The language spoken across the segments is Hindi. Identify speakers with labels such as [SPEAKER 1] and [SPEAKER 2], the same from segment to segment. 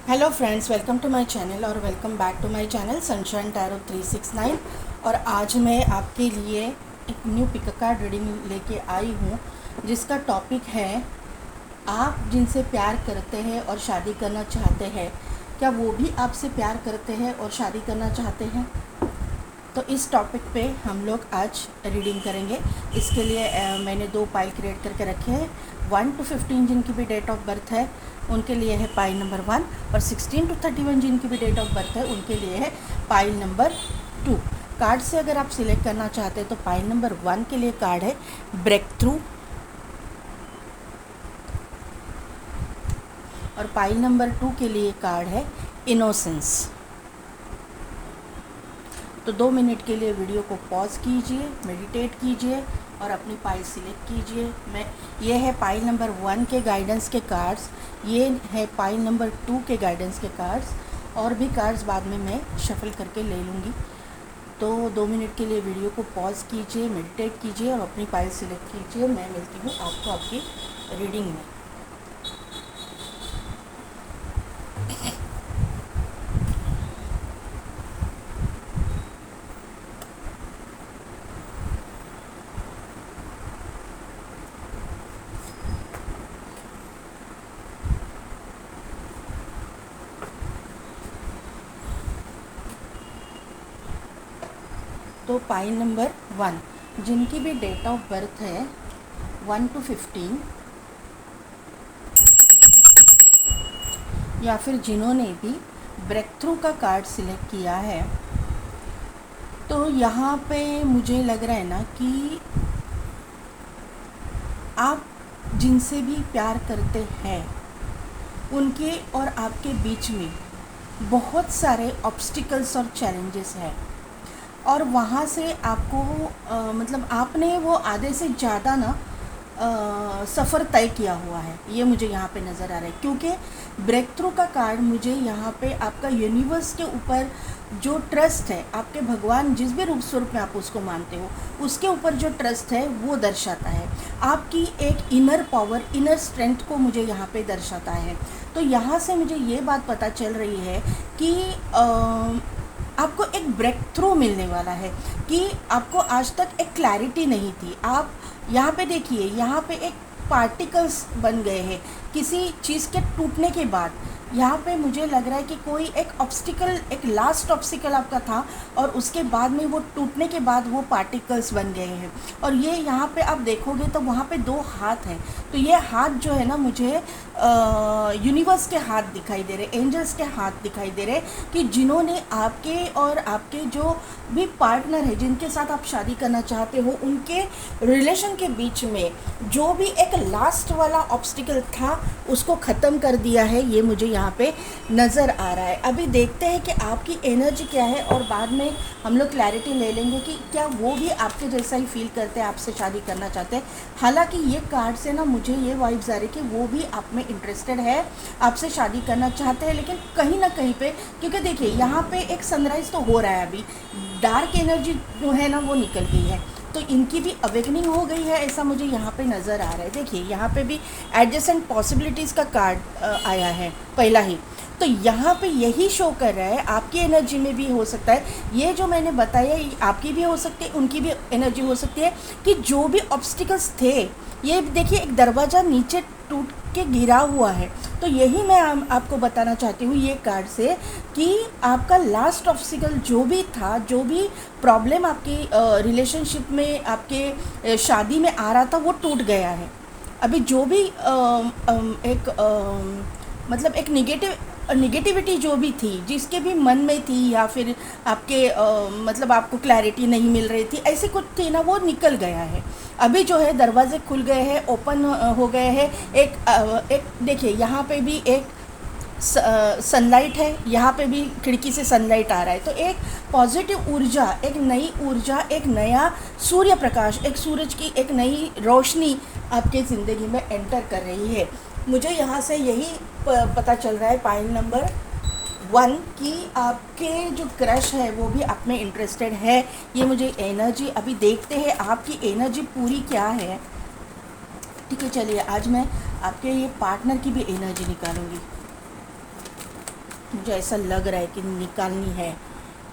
[SPEAKER 1] Hello friends, welcome to my channel और welcome back to my channel sunshine tarot 369। और आज मैं आपके लिए एक न्यू पिक कार्ड रीडिंग लेके आई हूँ जिसका टॉपिक है आप जिनसे प्यार करते हैं और शादी करना चाहते हैं, क्या वो भी आपसे प्यार करते हैं और शादी करना चाहते हैं। तो इस टॉपिक पे हम लोग आज रीडिंग करेंगे। इसके लिए मैंने 2 पाइल क्रिएट करके रखे हैं। 1 to 15 जिनकी भी डेट ऑफ बर्थ है उनके लिए है पाइल नंबर 1, और 16 to 31 जिनकी भी डेट ऑफ बर्थ है उनके लिए है पाइल नंबर 2। कार्ड से अगर आप सिलेक्ट करना चाहते हैं तो पाइल नंबर 1 के लिए कार्ड है ब्रेक थ्रू, और पाइल नंबर 2 के लिए कार्ड है इनोसेंस। तो 2 मिनट के लिए वीडियो को पॉज कीजिए, मेडिटेट कीजिए और अपनी पाइल सिलेक्ट कीजिए। ये है पाइल नंबर 1 के गाइडेंस के कार्ड्स, ये है पाइल नंबर 2 के गाइडेंस के कार्ड्स, और भी कार्ड्स बाद में मैं शफल करके ले लूँगी। तो 2 मिनट के लिए वीडियो को पॉज कीजिए, मेडिटेट कीजिए और अपनी पाइल सिलेक्ट कीजिए। मैं मिलती हूँ आपको आपकी रीडिंग में। तो पाइल नंबर 1 जिनकी भी डेट ऑफ बर्थ है 1 to 15, या फिर जिन्होंने भी ब्रेक थ्रू का कार्ड सिलेक्ट किया है, तो यहाँ पे मुझे लग रहा है ना कि आप जिनसे भी प्यार करते हैं उनके और आपके बीच में बहुत सारे ऑब्स्टिकल्स और चैलेंजेस हैं, और वहाँ से आपको मतलब आपने वो आधे से ज़्यादा ना सफ़र तय किया हुआ है, ये मुझे यहाँ पे नज़र आ रहा है। क्योंकि ब्रेक थ्रू का कार्ड मुझे यहाँ पे आपका यूनिवर्स के ऊपर जो ट्रस्ट है, आपके भगवान जिस भी रूप स्वरूप में आप उसको मानते हो उसके ऊपर जो ट्रस्ट है वो दर्शाता है। आपकी एक इनर पावर, इनर स्ट्रेंथ को मुझे यहाँ पे दर्शाता है। तो यहाँ से मुझे ये बात पता चल रही है कि आपको एक ब्रेक थ्रू मिलने वाला है, कि आपको आज तक एक क्लैरिटी नहीं थी। आप यहाँ पे देखिए, यहाँ पे एक पार्टिकल्स बन गए हैं किसी चीज़ के टूटने के बाद। यहाँ पे मुझे लग रहा है कि कोई एक ऑब्स्टिकल, एक लास्ट ऑब्स्टिकल आपका था और उसके बाद में वो टूटने के बाद वो पार्टिकल्स बन गए हैं। और ये यहाँ पे आप देखोगे तो वहाँ पे 2 हाथ हैं। तो ये हाथ जो है ना, मुझे यूनिवर्स के हाथ दिखाई दे रहे, एंजल्स के हाथ दिखाई दे रहे, कि जिन्होंने आपके और आपके जो भी पार्टनर है जिनके साथ आप शादी करना चाहते हो उनके रिलेशन के बीच में जो भी एक लास्ट वाला ऑब्स्टिकल था उसको ख़त्म कर दिया है। ये मुझे यहाँ पे नज़र आ रहा है। अभी देखते हैं कि आपकी एनर्जी क्या है और बाद में हम लोग क्लैरिटी ले लेंगे कि क्या वो भी आपके जैसा ही फील करते हैं, आपसे शादी करना चाहते हैं। हालांकि ये कार्ड से ना मुझे ये वाइब्स आ रही कि वो भी आप में इंटरेस्टेड है, आपसे शादी करना चाहते हैं, लेकिन कहीं ना कहीं पे, क्योंकि देखिए यहाँ पे एक सनराइज़ तो हो रहा है, अभी डार्क एनर्जी जो है ना वो निकल गई है, तो इनकी भी अवेकनिंग हो गई है, ऐसा मुझे यहाँ पे नज़र आ रहा है। देखिए यहाँ पे भी एडजेसेंट पॉसिबिलिटीज़ का कार्ड आया है पहला ही। तो यहाँ पे यही शो कर रहा है आपकी एनर्जी में भी हो सकता है, ये जो मैंने बताया ये आपकी भी हो सकती है, उनकी भी एनर्जी हो सकती है, कि जो भी ऑब्स्टिकल्स थे, ये देखिए एक दरवाज़ा नीचे टूट के गिरा हुआ है। तो यही मैं आपको बताना चाहती हूँ ये कार्ड से, कि आपका लास्ट ऑब्स्टिकल जो भी था, जो भी प्रॉब्लम आपकी रिलेशनशिप में, आपके शादी में आ रहा था, वो टूट गया है। अभी जो भी मतलब एक निगेटिविटी जो भी थी, जिसके भी मन में थी, या फिर आपके मतलब आपको क्लैरिटी नहीं मिल रही थी, ऐसे कुछ थी ना, वो निकल गया है। अभी जो है दरवाजे खुल गए हैं, ओपन हो गए हैं। एक देखिए यहाँ पे भी एक सनलाइट है, यहाँ पे भी खिड़की से सनलाइट आ रहा है। तो एक पॉजिटिव ऊर्जा, एक नई ऊर्जा, एक नया सूर्य प्रकाश, एक सूरज की एक नई रोशनी आपके ज़िंदगी में एंटर कर रही है। मुझे यहाँ से यही पता चल रहा है पाइल नंबर 1 कि आपके जो क्रश है वो भी आप में इंटरेस्टेड है। ये मुझे एनर्जी, अभी देखते हैं आपकी एनर्जी पूरी क्या है। ठीक है, चलिए आज मैं आपके ये पार्टनर की भी एनर्जी निकालूंगी। मुझे ऐसा लग रहा है कि निकालनी है।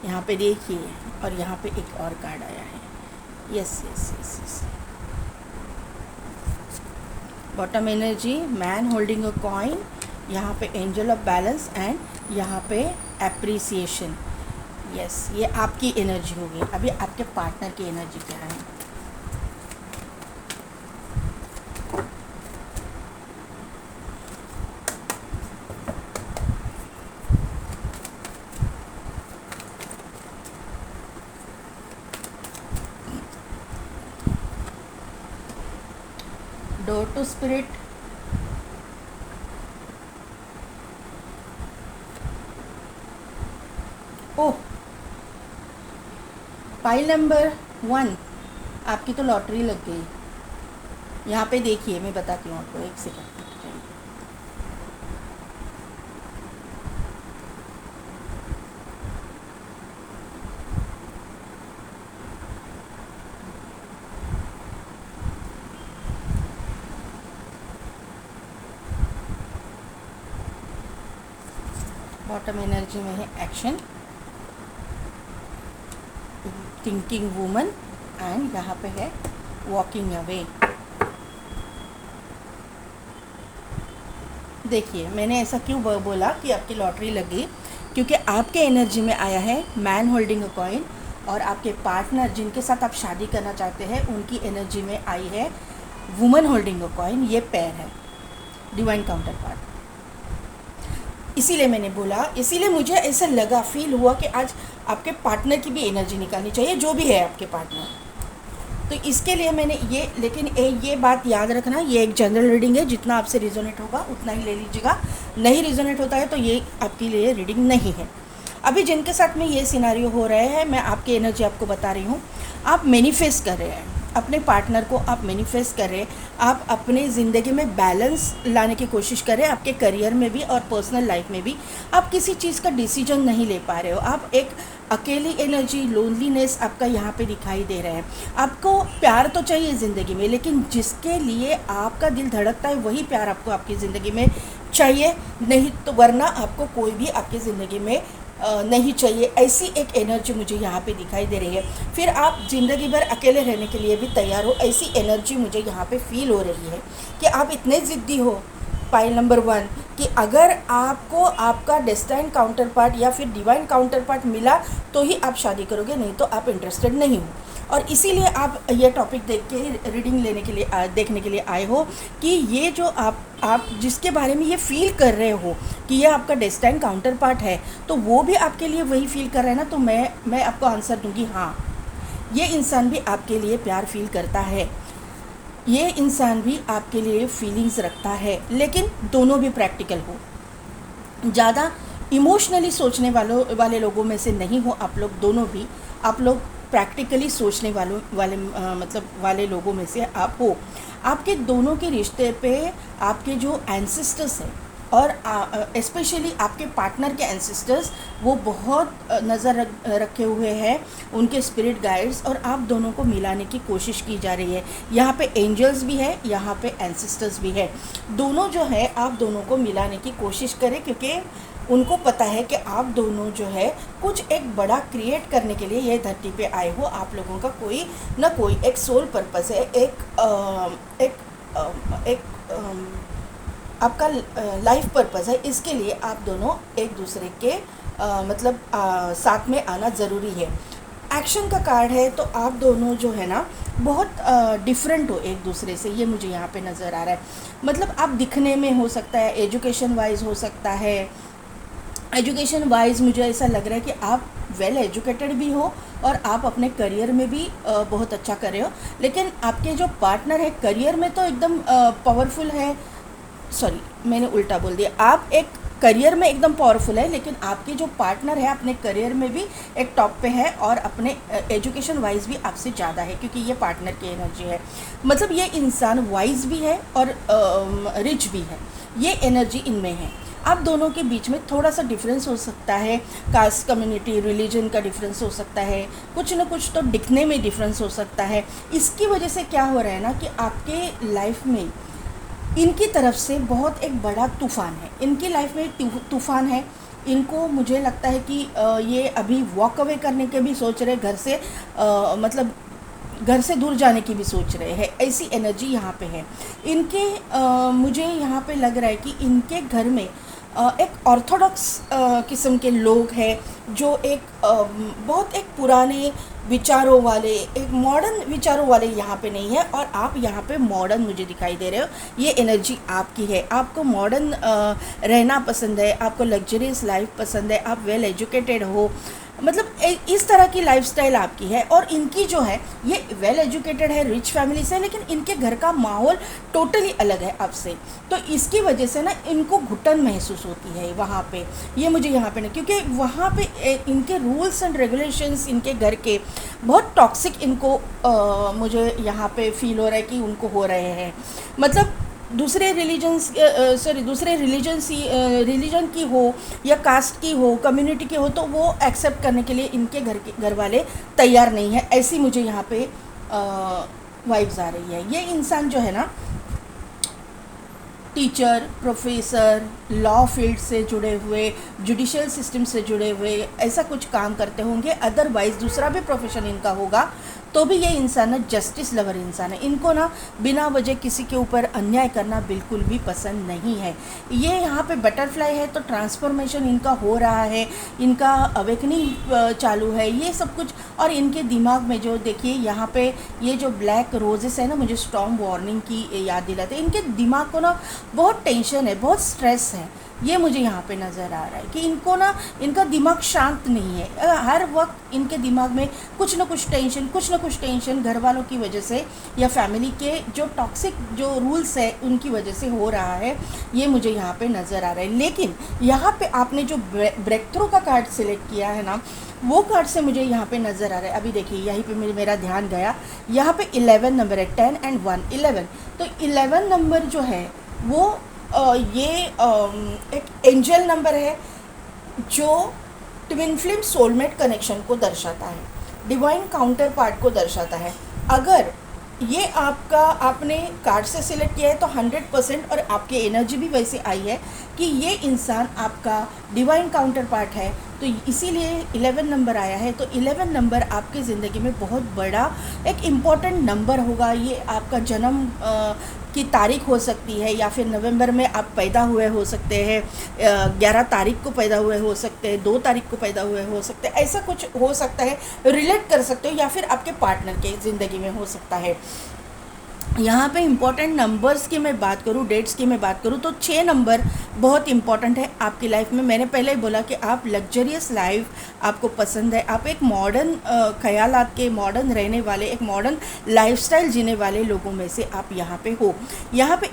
[SPEAKER 1] यहाँ पे देखिए, और यहाँ पे एक और कार्ड आया है। Yes yes yes yes, bottom energy, man holding a coin, यहाँ पे एंजल ऑफ बैलेंस एंड यहाँ पे एप्रिसिएशन। यस, ये आपकी एनर्जी होगी। अभी आपके पार्टनर की एनर्जी क्या है? Door to spirit, oh, pile number 1, आपकी तो लॉटरी लग गई। यहाँ पे देखिए, मैं बताती हूँ आपको, एक सेकंड। बॉटम एनर्जी में है एक्शन, थिंकिंग वूमन एंड यहाँ पे है वॉकिंग अवे। देखिए, मैंने ऐसा क्यों बोला कि आपकी लॉटरी लगी, क्योंकि आपके एनर्जी में आया है मैन होल्डिंग अ कॉइन, और आपके पार्टनर जिनके साथ आप शादी करना चाहते हैं उनकी एनर्जी में आई है वुमन होल्डिंग अ कॉइन। ये पेयर है, डिवाइन काउंटर पार्ट। इसीलिए मैंने बोला, इसीलिए मुझे ऐसा लगा, फील हुआ कि आज आपके पार्टनर की भी एनर्जी निकालनी चाहिए, जो भी है आपके पार्टनर। तो इसके लिए मैंने ये, लेकिन ये बात याद रखना, ये एक जनरल रीडिंग है, जितना आपसे रिजोनेट होगा उतना ही ले लीजिएगा, नहीं रिजोनेट होता है तो ये आपके लिए रीडिंग नहीं है। अभी जिनके साथ में ये सिनारियो हो रहे हैं, मैं आपकी एनर्जी आपको बता रही हूँ। आप मैनिफेस्ट कर रहे हैं अपने पार्टनर को, आप मैनिफेस्ट कर रहे हैं, आप अपने ज़िंदगी में बैलेंस लाने की कोशिश कर रहे हैं, आपके करियर में भी और पर्सनल लाइफ में भी। आप किसी चीज़ का डिसीजन नहीं ले पा रहे हो, आप एक अकेली एनर्जी, लोनलीनेस आपका यहाँ पे दिखाई दे रहा है। आपको प्यार तो चाहिए ज़िंदगी में, लेकिन जिसके लिए आपका दिल धड़कता है वही प्यार आपको आपकी ज़िंदगी में चाहिए, नहीं तो वरना आपको कोई भी आपकी ज़िंदगी में नहीं चाहिए। ऐसी एक एनर्जी मुझे यहाँ पे दिखाई दे रही है। फिर आप ज़िंदगी भर अकेले रहने के लिए भी तैयार हो, ऐसी एनर्जी मुझे यहाँ पे फील हो रही है कि आप इतने ज़िद्दी हो, पाइल नंबर 1, कि अगर आपको आपका डेस्टाइन काउंटर पार्ट या फिर डिवाइन काउंटर पार्ट मिला तो ही आप शादी करोगे, नहीं तो आप इंटरेस्टेड नहीं हो। और इसीलिए आप ये टॉपिक देख के रीडिंग लेने के लिए देखने के लिए आए हो कि ये जो आप जिसके बारे में ये फील कर रहे हो कि ये आपका डेस्टाइन काउंटर पार्ट है, तो वो भी आपके लिए वही फील कर रहा है ना। तो मैं आपको आंसर दूंगी, हाँ, ये इंसान भी आपके लिए प्यार फील करता है, ये इंसान भी आपके लिए फीलिंग्स रखता है, लेकिन दोनों भी प्रैक्टिकल हो। ज़्यादा इमोशनली सोचने वाले लोगों में से नहीं हो आप लोग, दोनों भी आप लोग प्रैक्टिकली सोचने वाले लोगों में से आप हो। आपके दोनों के रिश्ते पे आपके जो एंसेस्टर्स हैं, और स्पेशली आपके पार्टनर के एंसेस्टर्स, वो बहुत नज़र रखे हुए हैं, उनके स्पिरिट गाइड्स, और आप दोनों को मिलाने की कोशिश की जा रही है। यहाँ पे एंजल्स भी है, यहाँ पे एंसेस्टर्स भी है, दोनों जो है आप दोनों को मिलाने की कोशिश करें, क्योंकि उनको पता है कि आप दोनों जो है कुछ एक बड़ा क्रिएट करने के लिए ये धरती पे आए हो। आप लोगों का कोई ना कोई एक सोल पर्पस है, आपका लाइफ पर्पस है। इसके लिए आप दोनों एक दूसरे के साथ में आना ज़रूरी है। एक्शन का कार्ड है, तो आप दोनों जो है ना बहुत डिफरेंट हो एक दूसरे से, ये मुझे यहाँ पे नज़र आ रहा है। मतलब आप दिखने में हो सकता है, एजुकेशन वाइज हो सकता है, एजुकेशन वाइज मुझे ऐसा लग रहा है कि आप वेल एजुकेटेड भी हो और आप अपने करियर में भी बहुत अच्छा कर रहे हो, लेकिन आपके जो पार्टनर है करियर में तो एकदम पावरफुल है, सॉरी मैंने उल्टा बोल दिया, आप एक करियर में एकदम पावरफुल है, लेकिन आपके जो पार्टनर है अपने करियर में भी एक टॉप पे है, और अपने एजुकेशन वाइज भी आपसे ज़्यादा है, क्योंकि ये पार्टनर की एनर्जी है। मतलब ये इंसान वाइज भी है और रिच भी है, ये एनर्जी इनमें है। आप दोनों के बीच में थोड़ा सा डिफरेंस हो सकता है, कास्ट, कम्युनिटी, रिलीजन का डिफरेंस हो सकता है, कुछ ना कुछ तो दिखने में डिफरेंस हो सकता है। इसकी वजह से क्या हो रहा है ना कि आपके लाइफ में इनकी तरफ से बहुत एक बड़ा तूफ़ान है, इनकी लाइफ में तूफ़ान है, इनको मुझे लगता है कि ये अभी वॉक अवे करने के भी सोच रहे, घर से मतलब घर से दूर जाने की भी सोच रहे हैं, ऐसी एनर्जी यहाँ पे है इनके। मुझे यहाँ पे लग रहा है कि इनके घर में एक ऑर्थोडॉक्स किस्म के लोग हैं, जो एक बहुत एक पुराने विचारों वाले, एक मॉडर्न विचारों वाले यहाँ पे नहीं है, और आप यहाँ पे मॉडर्न मुझे दिखाई दे रहे हो। ये एनर्जी आपकी है, आपको मॉडर्न रहना पसंद है, आपको लग्जरियस लाइफ पसंद है, आप वेल एजुकेटेड हो, मतलब इस तरह की लाइफस्टाइल आपकी है। और इनकी जो है ये वेल एजुकेटेड है, रिच फैमिली से, लेकिन इनके घर का माहौल टोटली अलग है आपसे, तो इसकी वजह से ना इनको घुटन महसूस होती है वहाँ पे। ये मुझे यहाँ पे ना, क्योंकि वहाँ पे इनके रूल्स एंड रेगुलेशंस इनके घर के बहुत टॉक्सिक इनको मुझे यहाँ पे फील हो रहा है कि उनको हो रहे हैं। मतलब दूसरे रिलीजन की हो या कास्ट की हो, कम्युनिटी की हो, तो वो एक्सेप्ट करने के लिए इनके घर वाले तैयार नहीं है, ऐसी मुझे यहाँ पे वाइब्स आ रही है। ये इंसान जो है ना, टीचर, प्रोफेसर, लॉ फील्ड से जुड़े हुए, जुडिशियल सिस्टम से जुड़े हुए, ऐसा कुछ काम करते होंगे। अदरवाइज़ दूसरा भी प्रोफेशन इनका होगा, तो भी ये इंसान ना जस्टिस लवर इंसान है। इनको ना बिना वजह किसी के ऊपर अन्याय करना बिल्कुल भी पसंद नहीं है। ये यहाँ पे बटरफ्लाई है, तो ट्रांसफॉर्मेशन इनका हो रहा है, इनका अवेकनिंग चालू है, ये सब कुछ। और इनके दिमाग में जो देखिए यहाँ पे ये जो ब्लैक रोजेस है ना, मुझे स्टॉर्म वार्निंग की याद दिलाते हैं। इनके दिमाग को ना बहुत टेंशन है, बहुत स्ट्रेस है, ये मुझे यहाँ पे नज़र आ रहा है कि इनको ना, इनका दिमाग शांत नहीं है। हर वक्त इनके दिमाग में कुछ ना कुछ टेंशन घर वालों की वजह से या फैमिली के जो टॉक्सिक जो रूल्स है उनकी वजह से हो रहा है, ये मुझे यहाँ पे नज़र आ रहा है। लेकिन यहाँ पे आपने जो ब्रेक थ्रू का कार्ड सिलेक्ट किया है ना, वो कार्ड से मुझे यहाँ पे नज़र आ रहा है। अभी देखिए यहीं पे मेरा ध्यान गया, यहाँ पे 11 नंबर है, 10 एंड 1, 11। तो 11 नंबर जो है वो ये एक एंजल नंबर है, जो ट्विन फ्लेम सोलमेट कनेक्शन को दर्शाता है, डिवाइन काउंटर पार्ट को दर्शाता है। अगर ये आपने कार्ड से सिलेक्ट किया है तो 100%, और आपकी एनर्जी भी वैसे आई है कि ये इंसान आपका डिवाइन काउंटर पार्ट है, तो इसीलिए 11 नंबर आया है। तो 11 नंबर आपकी ज़िंदगी में बहुत बड़ा एक इम्पॉर्टेंट नंबर होगा। ये आपका जन्म की तारीख हो सकती है, या फिर नवंबर में आप पैदा हुए हो सकते हैं, 11 तारीख को पैदा हुए हो सकते हैं, 2 तारीख को पैदा हुए हो सकते हैं, ऐसा कुछ हो सकता है, रिलेट कर सकते हो, या फिर आपके पार्टनर के ज़िंदगी में हो सकता है। यहाँ पे इम्पॉर्टेंट नंबर्स की मैं बात करूँ, डेट्स की मैं बात करूँ, तो 6 नंबर बहुत इम्पॉर्टेंट है आपकी लाइफ में। मैंने पहले ही बोला कि आप लग्जरियस लाइफ आपको पसंद है, आप एक मॉडर्न ख्यालात के, मॉडर्न रहने वाले, एक मॉडर्न लाइफस्टाइल जीने वाले लोगों में से आप यहाँ पे हो। यहाँ पे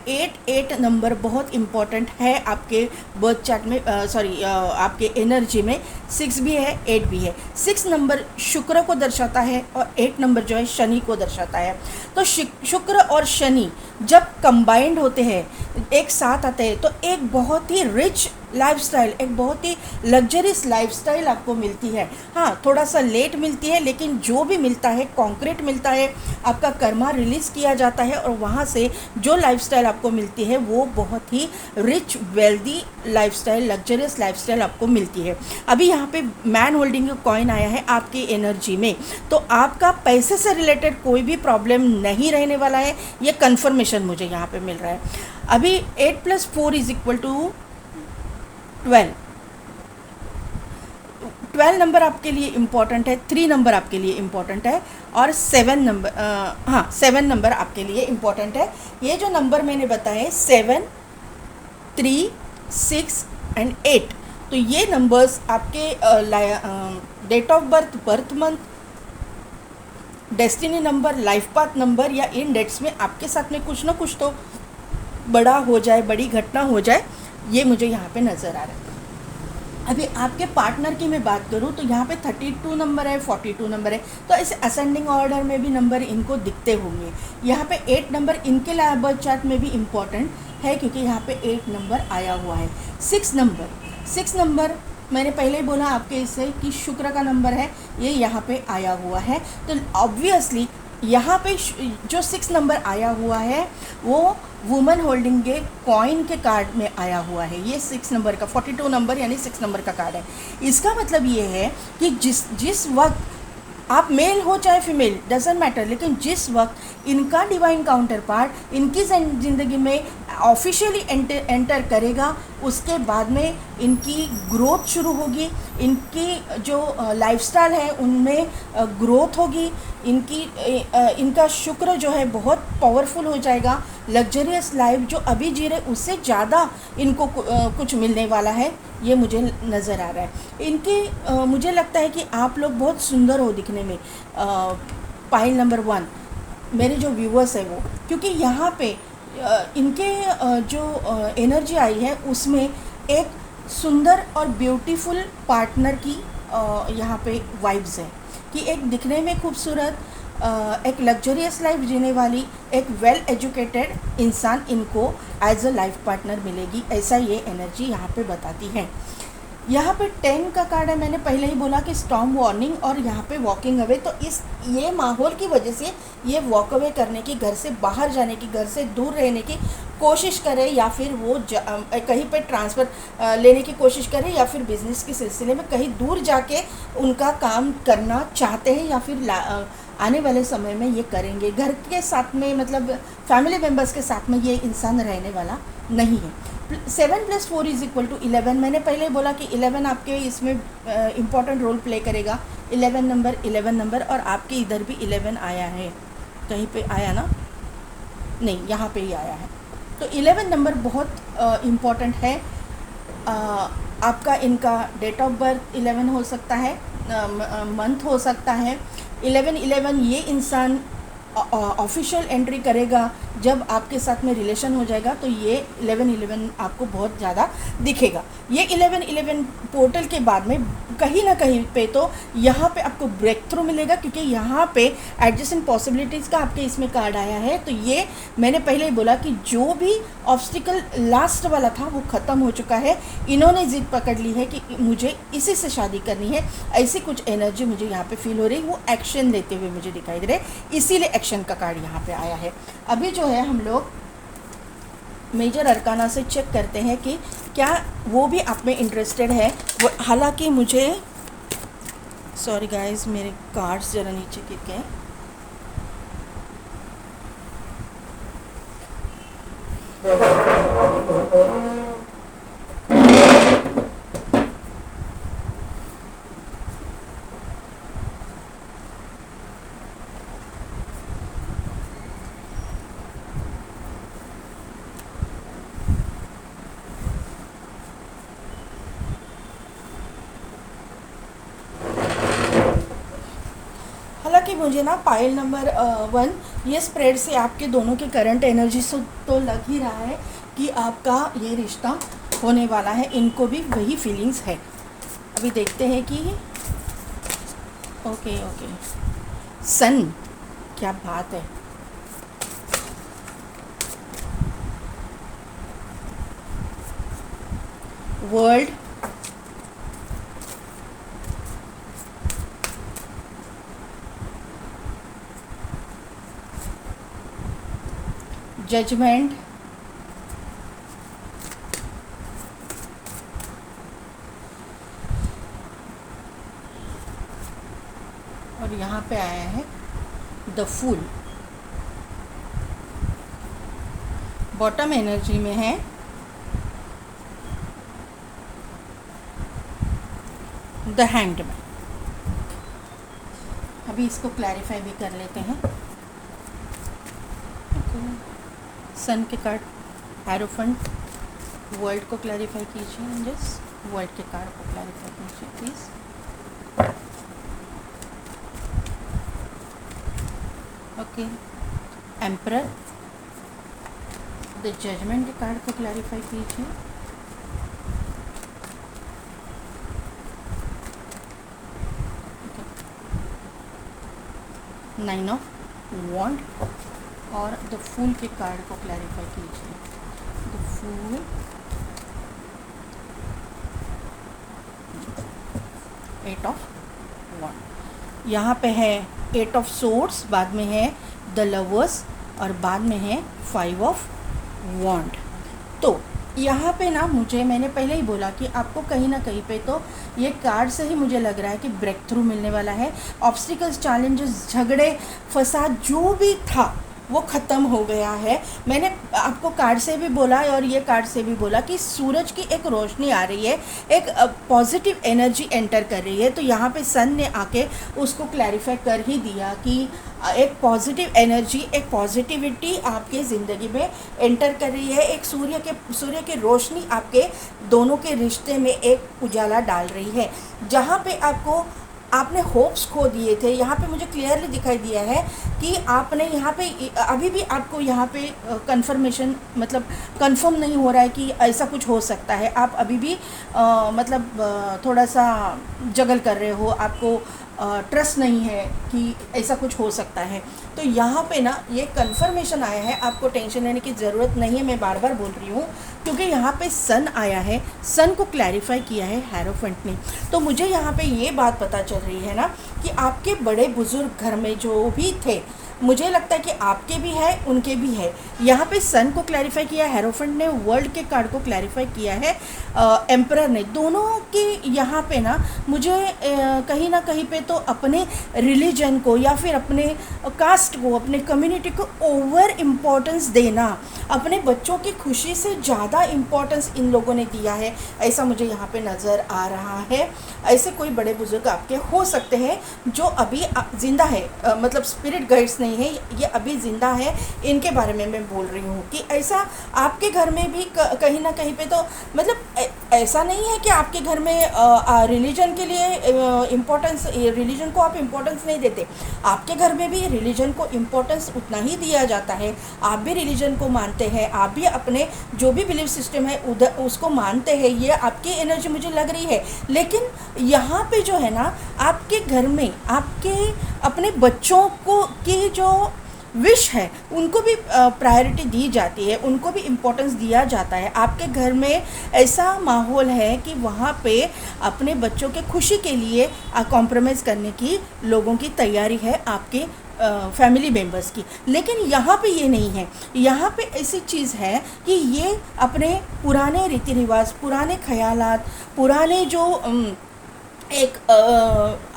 [SPEAKER 1] 8 नंबर बहुत इम्पॉर्टेंट है आपके बर्थ चार्ट में, आपके एनर्जी में। 6 भी है, 8 भी है। 6 नंबर शुक्र को दर्शाता है, और 8 नंबर जो है शनि को दर्शाता है। तो शुक्र और शनि जब कंबाइंड होते हैं, एक साथ आते हैं, तो एक बहुत ही रिच लाइफस्टाइल, एक बहुत ही लग्जरियस लाइफस्टाइल आपको मिलती है। हाँ, थोड़ा सा लेट मिलती है, लेकिन जो भी मिलता है कॉन्क्रीट मिलता है, आपका कर्मा रिलीज़ किया जाता है, और वहाँ से जो लाइफस्टाइल आपको मिलती है वो बहुत ही rich, wealthy lifestyle, luxurious lifestyle आपको मिलती है। अभी यहाँ पे मैन होल्डिंग कॉइन आया है आपकी एनर्जी में, तो आपका पैसे से रिलेटेड कोई भी प्रॉब्लम नहीं रहने वाला है, ये कन्फर्मेशन मुझे यहाँ पे मिल रहा है। अभी 8 + 4 = 12। 12 नंबर आपके लिए इम्पॉर्टेंट है, 3 नंबर आपके लिए इम्पॉर्टेंट है, और 7 नंबर आपके लिए इम्पॉर्टेंट है। ये जो नंबर मैंने बताए 7, 3, 6 एंड 8, तो ये नंबर्स आपके date of birth, birth month, destiny number, life path number, या इन डेट्स में आपके साथ में कुछ ना कुछ तो बड़ा हो जाए, बड़ी घटना हो जाए, ये मुझे यहाँ पे नज़र आ रहा है। अभी आपके पार्टनर की मैं बात करूँ तो यहाँ पे 32 नंबर है, 42 नंबर है, तो ऐसे असेंडिंग ऑर्डर में भी नंबर इनको दिखते होंगे। यहाँ पे 8 नंबर इनके बर्थ चार्ट में भी इम्पॉर्टेंट है, क्योंकि यहाँ पे 8 नंबर आया हुआ है। 6 नंबर मैंने पहले ही बोला आपके इससे कि शुक्र का नंबर है, ये यहाँ पे आया हुआ है। तो ऑब्वियसली यहाँ पे जो 6 नंबर आया हुआ है वो वुमन होल्डिंग ए कॉइन के कार्ड में आया हुआ है। ये 6 नंबर का 42 नंबर यानी 6 नंबर का कार्ड है। इसका मतलब ये है कि जिस वक्त आप मेल हो चाहे फीमेल डजेंट मैटर, लेकिन जिस वक्त इनका डिवाइन काउंटर पार्ट इनकी ज़िंदगी में ऑफिशियली एंटर करेगा, उसके बाद में इनकी ग्रोथ शुरू होगी, इनकी जो लाइफस्टाइल है उनमें ग्रोथ होगी, इनका शुक्र जो है बहुत पावरफुल हो जाएगा। लग्जरियस लाइफ जो अभी जी रहे उससे ज़्यादा इनको कुछ मिलने वाला है, ये मुझे नज़र आ रहा है। मुझे लगता है कि आप लोग बहुत सुंदर हो दिखने में, पाइल नंबर 1 मेरे जो व्यूअर्स है वो, क्योंकि यहाँ पे इनके जो एनर्जी आई है उसमें एक सुंदर और ब्यूटीफुल पार्टनर की यहाँ पे वाइब्स है कि एक दिखने में खूबसूरत, एक लग्जरियस लाइफ जीने वाली, एक वेल एजुकेटेड इंसान इनको एज अ लाइफ पार्टनर मिलेगी, ऐसा ये एनर्जी यहाँ पे बताती है। यहाँ पे 10 का कार्ड है, मैंने पहले ही बोला कि स्टॉर्म वार्निंग और यहाँ पे वॉकिंग अवे। तो ये माहौल की वजह से ये वॉक अवे करने की, घर से बाहर जाने की, घर से दूर रहने की कोशिश करे, या फिर वो कहीं पे ट्रांसफ़र लेने की कोशिश करे, या फिर बिज़नेस के सिलसिले में कहीं दूर जाके उनका काम करना चाहते हैं, या फिर आने वाले समय में ये करेंगे। घर के साथ में मतलब फैमिली मेम्बर्स के साथ में ये इंसान रहने वाला नहीं है। 7 + 4 = 11। मैंने पहले बोला कि 11 आपके इसमें इम्पॉर्टेंट रोल प्ले करेगा। 11 नंबर और आपके इधर भी 11 आया है, कहीं पे आया ना, नहीं यहाँ पे ही आया है। तो 11 नंबर बहुत इम्पॉर्टेंट है। आपका इनका डेट ऑफ बर्थ 11 हो सकता है, मंथ हो सकता है 11 ये इंसान ऑफिशियल एंट्री करेगा जब आपके साथ में रिलेशन हो जाएगा, तो ये 11 आपको बहुत ज़्यादा दिखेगा। ये 11 पोर्टल के बाद में कहीं ना कहीं पे तो यहाँ पे आपको ब्रेक थ्रू मिलेगा, क्योंकि यहाँ पे एडजस्टेंट पॉसिबिलिटीज़ का आपके इसमें कार्ड आया है। तो ये मैंने पहले ही बोला कि जो भी ऑब्स्टिकल लास्ट वाला था वो ख़त्म हो चुका है। इन्होंने जिद पकड़ ली है कि मुझे इसी से शादी करनी है, ऐसी कुछ एनर्जी मुझे यहाँ पे फील हो रही, वो एक्शन लेते हुए मुझे दिखाई दे रहे, इसीलिए एक्शन का कार्ड यहाँ पे आया है। अभी जो है हम लोग मेजर अरकाना से चेक करते हैं कि क्या वो भी आप में इंटरेस्टेड है। वो हालांकि मुझे सॉरी गाइस, मेरे कार्ड्स ज़रा नीचे गिर गए। हालांकि मुझे ना पाइल नंबर 1 ये स्प्रेड से आपके दोनों के करंट एनर्जी से तो लग ही रहा है कि आपका ये रिश्ता होने वाला है। इनको भी वही फीलिंग्स है। अभी देखते हैं कि ओके सन, क्या बात है। वर्ल्ड, जजमेंट, और यहाँ पे आया है द फूल। बॉटम एनर्जी में है द हैंगमैन। अभी इसको क्लैरिफाई भी कर लेते हैं। सन के कार्ड एरोफेंट, वर्ल्ड को क्लैरिफाई कीजिए। जस्ट वर्ल्ड के कार्ड को क्लैरिफाई कीजिए please. Okay, emperor, the judgement के कार्ड को क्लैरिफाई कीजिए। नाइन ऑफ वॉन्ड और द फूल के कार्ड को क्लैरिफाई कीजिए। The fool, eight of wand, यहाँ पे है 8 ऑफ सोर्ड्स, बाद में है द लवर्स और बाद में है 5 ऑफ वॉन्ड। तो यहाँ पे ना मैंने पहले ही बोला कि आपको कहीं ना कहीं पे तो ये कार्ड से ही मुझे लग रहा है कि ब्रेक थ्रू मिलने वाला है। ऑब्स्टिकल्स, चैलेंजेस, झगड़े, फसाद जो भी था वो ख़त्म हो गया है। मैंने आपको कार्ड से भी बोला और ये कार्ड से भी बोला कि सूरज की एक रोशनी आ रही है, एक पॉजिटिव एनर्जी एंटर कर रही है। तो यहाँ पे सन ने आके उसको क्लैरिफाई कर ही दिया कि एक पॉजिटिव एनर्जी, एक पॉजिटिविटी आपके ज़िंदगी में एंटर कर रही है। एक सूर्य की रोशनी आपके दोनों के रिश्ते में एक उजाला डाल रही है। जहाँ पे आपने होप्स खो दिए थे, यहाँ पे मुझे क्लियरली दिखाई दिया है कि आपने यहाँ पे अभी भी आपको यहाँ पे कंफर्मेशन, मतलब कंफर्म नहीं हो रहा है कि ऐसा कुछ हो सकता है। आप अभी भी थोड़ा सा जगल कर रहे हो, आपको ट्रस्ट नहीं है कि ऐसा कुछ हो सकता है। तो यहाँ पे ना ये कंफर्मेशन आया है, आपको टेंशन लेने की ज़रूरत नहीं है। मैं बार बार बोल रही हूँ क्योंकि यहाँ पे सन आया है, सन को क्लैरिफाई किया है हेरोफेंट ने। तो मुझे यहाँ पे ये बात पता चल रही है ना कि आपके बड़े बुज़ुर्ग घर में जो भी थे, मुझे लगता है कि आपके भी है, उनके भी है। यहाँ पे सन को क्लैरिफाई किया है हेरोफेंट ने, वर्ल्ड के कार्ड को क्लैरिफाई किया है एम्परर ने। दोनों के यहाँ पे ना मुझे कहीं ना कहीं पे तो अपने रिलीजन को या फिर अपने कास्ट को, अपने कम्युनिटी को ओवर इम्पोर्टेंस देना, अपने बच्चों की खुशी से ज़्यादा इम्पोर्टेंस इन लोगों ने दिया है, ऐसा मुझे यहाँ पे नज़र आ रहा है। ऐसे कोई बड़े बुजुर्ग आपके हो सकते हैं जो अभी ज़िंदा है, मतलब स्पिरिट गाइड्स नहीं है, ये अभी ज़िंदा है। इनके बारे में मैं बोल रही हूँ कि ऐसा आपके घर में भी कहीं ना कहीं पे तो, मतलब ऐसा नहीं है कि आपके घर में रिलीजन के लिए इम्पोर्टेंस, रिलीजन को आप इम्पोर्टेंस नहीं देते। आपके घर में भी रिलीजन को इम्पोर्टेंस उतना ही दिया जाता है। आप भी रिलीजन को मानते हैं, आप भी अपने जो भी बिलीफ सिस्टम है उधर उसको मानते हैं। ये आपकी एनर्जी मुझे लग रही है। लेकिन यहाँ पे जो है ना, आपके घर में आपके अपने बच्चों को की जो विश है उनको भी प्रायोरिटी दी जाती है, उनको भी इम्पोर्टेंस दिया जाता है। आपके घर में ऐसा माहौल है कि वहाँ पे अपने बच्चों के खुशी के लिए कॉम्प्रोमाइज़ करने की लोगों की तैयारी है, आपके फैमिली मेम्बर्स की। लेकिन यहाँ पे ये नहीं है। यहाँ पे ऐसी चीज़ है कि ये अपने पुराने रीति रिवाज, पुराने ख़यालात, पुराने जो एक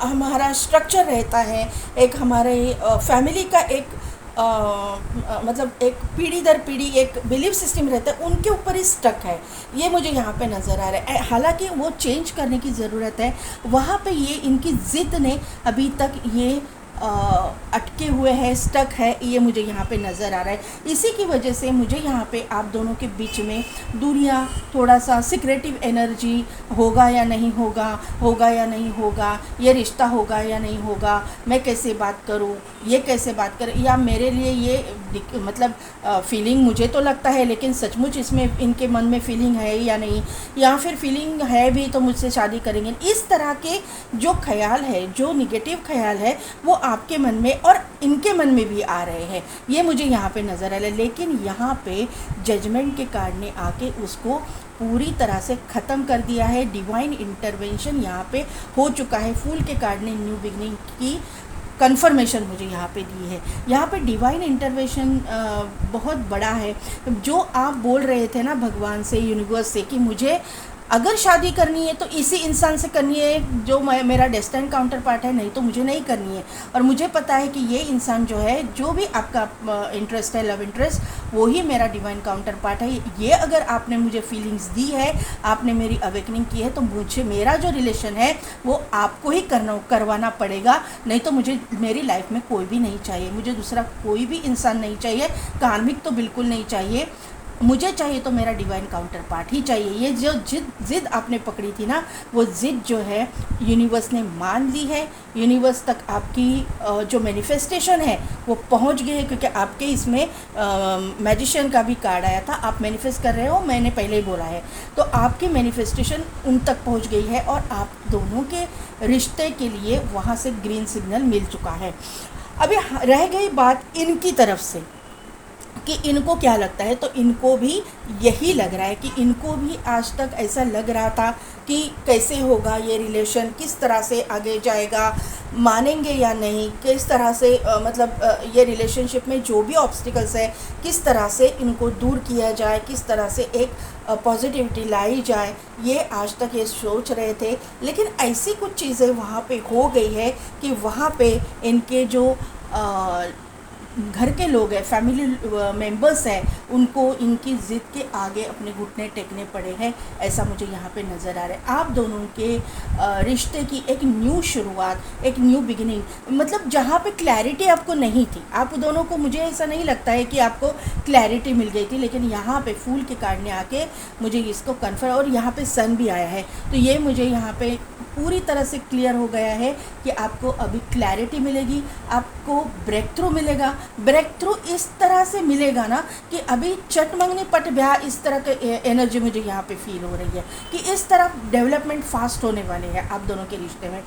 [SPEAKER 1] हमारा स्ट्रक्चर रहता है, एक हमारे फैमिली का एक मतलब एक पीढ़ी दर पीढ़ी एक बिलीफ सिस्टम रहता है, उनके ऊपर ही स्टक है। ये मुझे यहाँ पे नज़र आ रहा है। हालांकि वो चेंज करने की ज़रूरत है, वहाँ पे ये इनकी ज़िद ने अभी तक ये अटके हुए हैं, स्टक है, ये मुझे यहाँ पे नज़र आ रहा है। इसी की वजह से मुझे यहाँ पे आप दोनों के बीच में दूरियाँ, थोड़ा सा सिक्रेटिव एनर्जी, होगा या नहीं होगा, होगा या नहीं होगा, ये रिश्ता होगा या नहीं होगा, मैं कैसे बात करूँ, ये कैसे बात करें, या मेरे लिए ये मतलब फीलिंग मुझे तो लगता है, लेकिन सचमुच इसमें इनके मन में फीलिंग है या नहीं, या फिर फीलिंग है भी तो मुझसे शादी करेंगे। इस तरह के जो ख्याल है, जो निगेटिव ख्याल है, वो आपके मन में और इनके मन में भी आ रहे हैं, ये मुझे यहाँ पे नज़र आ रहा है। लेकिन यहाँ पे जजमेंट के कार्ड ने आके उसको पूरी तरह से ख़त्म कर दिया है। डिवाइन इंटरवेंशन यहाँ पे हो चुका है। फूल के कार्ड ने न्यू बिगनिंग की कन्फर्मेशन मुझे यहाँ पे दी है। यहाँ पे डिवाइन इंटरवेंशन बहुत बड़ा है। जो आप बोल रहे थे ना भगवान से, यूनिवर्स से, कि मुझे अगर शादी करनी है तो इसी इंसान से करनी है जो मेरा डेस्टिनी काउंटर पार्ट है, नहीं तो मुझे नहीं करनी है। और मुझे पता है कि ये इंसान जो है, जो भी आपका इंटरेस्ट है, लव इंटरेस्ट, वो ही मेरा डिवाइन काउंटर पार्ट है। ये अगर आपने मुझे फीलिंग्स दी है, आपने मेरी अवेकनिंग की है, तो मुझे मेरा जो रिलेशन है वो आपको ही करवाना पड़ेगा। नहीं तो मुझे मेरी लाइफ में कोई भी नहीं चाहिए, मुझे दूसरा कोई भी इंसान नहीं चाहिए, कार्मिक तो बिल्कुल नहीं चाहिए। मुझे चाहिए तो मेरा डिवाइन काउंटर पार्ट ही चाहिए। ये जो जिद आपने पकड़ी थी ना, वो जिद जो है यूनिवर्स ने मान ली है। यूनिवर्स तक आपकी जो मैनिफेस्टेशन है वो पहुंच गई है, क्योंकि आपके इसमें मैजिशियन का भी कार्ड आया था। आप मैनिफेस्ट कर रहे हो, मैंने पहले ही बोला है। तो आपकी मैनिफेस्टेशन उन तक पहुंच गई है और आप दोनों के रिश्ते के लिए वहाँ से ग्रीन सिग्नल मिल चुका है। अभी रह गई बात इनकी तरफ से कि इनको क्या लगता है। तो इनको भी यही लग रहा है कि इनको भी आज तक ऐसा लग रहा था कि कैसे होगा ये रिलेशन, किस तरह से आगे जाएगा, मानेंगे या नहीं, किस तरह से ये रिलेशनशिप में जो भी ऑब्स्टिकल्स है किस तरह से इनको दूर किया जाए, किस तरह से एक पॉजिटिविटी लाई जाए, ये आज तक ये सोच रहे थे। लेकिन ऐसी कुछ चीज़ें वहाँ पे हो गई है कि वहाँ पे इनके जो घर के लोग हैं, फैमिली मेंबर्स हैं, उनको इनकी ज़िद के आगे अपने घुटने टेकने पड़े हैं, ऐसा मुझे यहाँ पे नज़र आ रहा है। आप दोनों के रिश्ते की एक न्यू शुरुआत, एक न्यू बिगिनिंग, मतलब जहाँ पे क्लैरिटी आपको नहीं थी, आप दोनों को, मुझे ऐसा नहीं लगता है कि आपको क्लैरिटी मिल गई थी, लेकिन यहाँ पे फूल के कार्ड ने आके मुझे इसको कन्फर्म, और यहाँ पे सन भी आया है, तो ये मुझे यहाँ पे पूरी तरह से क्लियर हो गया है कि आपको अभी क्लैरिटी मिलेगी, आपको ब्रेक थ्रू मिलेगा। ब्रेक थ्रू इस तरह से मिलेगा ना कि अभी चट मंगनी पट ब्याह, इस तरह के एनर्जी मुझे यहाँ पे फील हो रही है कि इस तरह डेवलपमेंट फास्ट होने वाले हैं आप दोनों के रिश्ते में।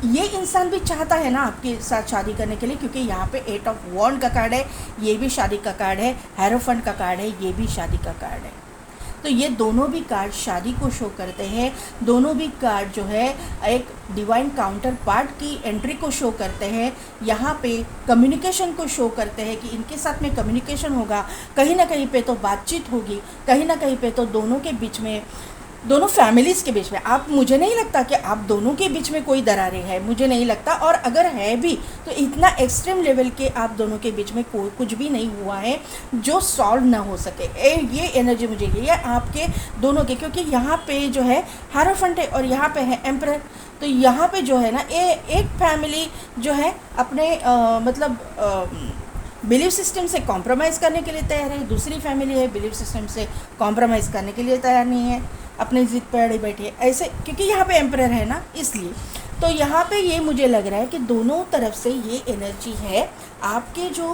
[SPEAKER 1] ये इंसान भी चाहता है ना आपके साथ शादी करने के लिए, क्योंकि यहाँ पे 8 ऑफ वॉन्ड का कार्ड है, ये भी शादी का कार्ड है, हेरोफेंट का कार्ड है, ये भी शादी का कार्ड है। तो ये दोनों भी कार्ड शादी को शो करते हैं, दोनों भी कार्ड जो है एक डिवाइन काउंटर पार्ट की एंट्री को शो करते हैं, यहाँ पे कम्युनिकेशन को शो करते हैं कि इनके साथ में कम्युनिकेशन होगा, कहीं ना कहीं पे तो बातचीत होगी, कहीं ना कहीं पे तो दोनों के बीच में, दोनों फैमिलीज़ के बीच में, आप, मुझे नहीं लगता कि आप दोनों के बीच में कोई दरारें हैं, मुझे नहीं लगता, और अगर है भी तो इतना एक्सट्रीम लेवल के आप दोनों के बीच में कोई कुछ भी नहीं हुआ है जो सॉल्व ना हो सके। ये एनर्जी मुझे ये है आपके दोनों के, क्योंकि यहाँ पे जो है हायरोफेंट है और यहाँ पे है एम्परर, तो यहाँ पे जो है ना एक फैमिली जो है अपने बिलीव सिस्टम से कॉम्प्रोमाइज़ करने के लिए तैयार है, दूसरी फैमिली है बिलीव सिस्टम से कॉम्प्रोमाइज़ करने के लिए तैयार नहीं है, अपने ज़िद पर अड़े बैठे है, ऐसे, क्योंकि यहाँ पे एम्परर है ना, इसलिए। तो यहाँ पे ये मुझे लग रहा है कि दोनों तरफ से ये एनर्जी है, आपके जो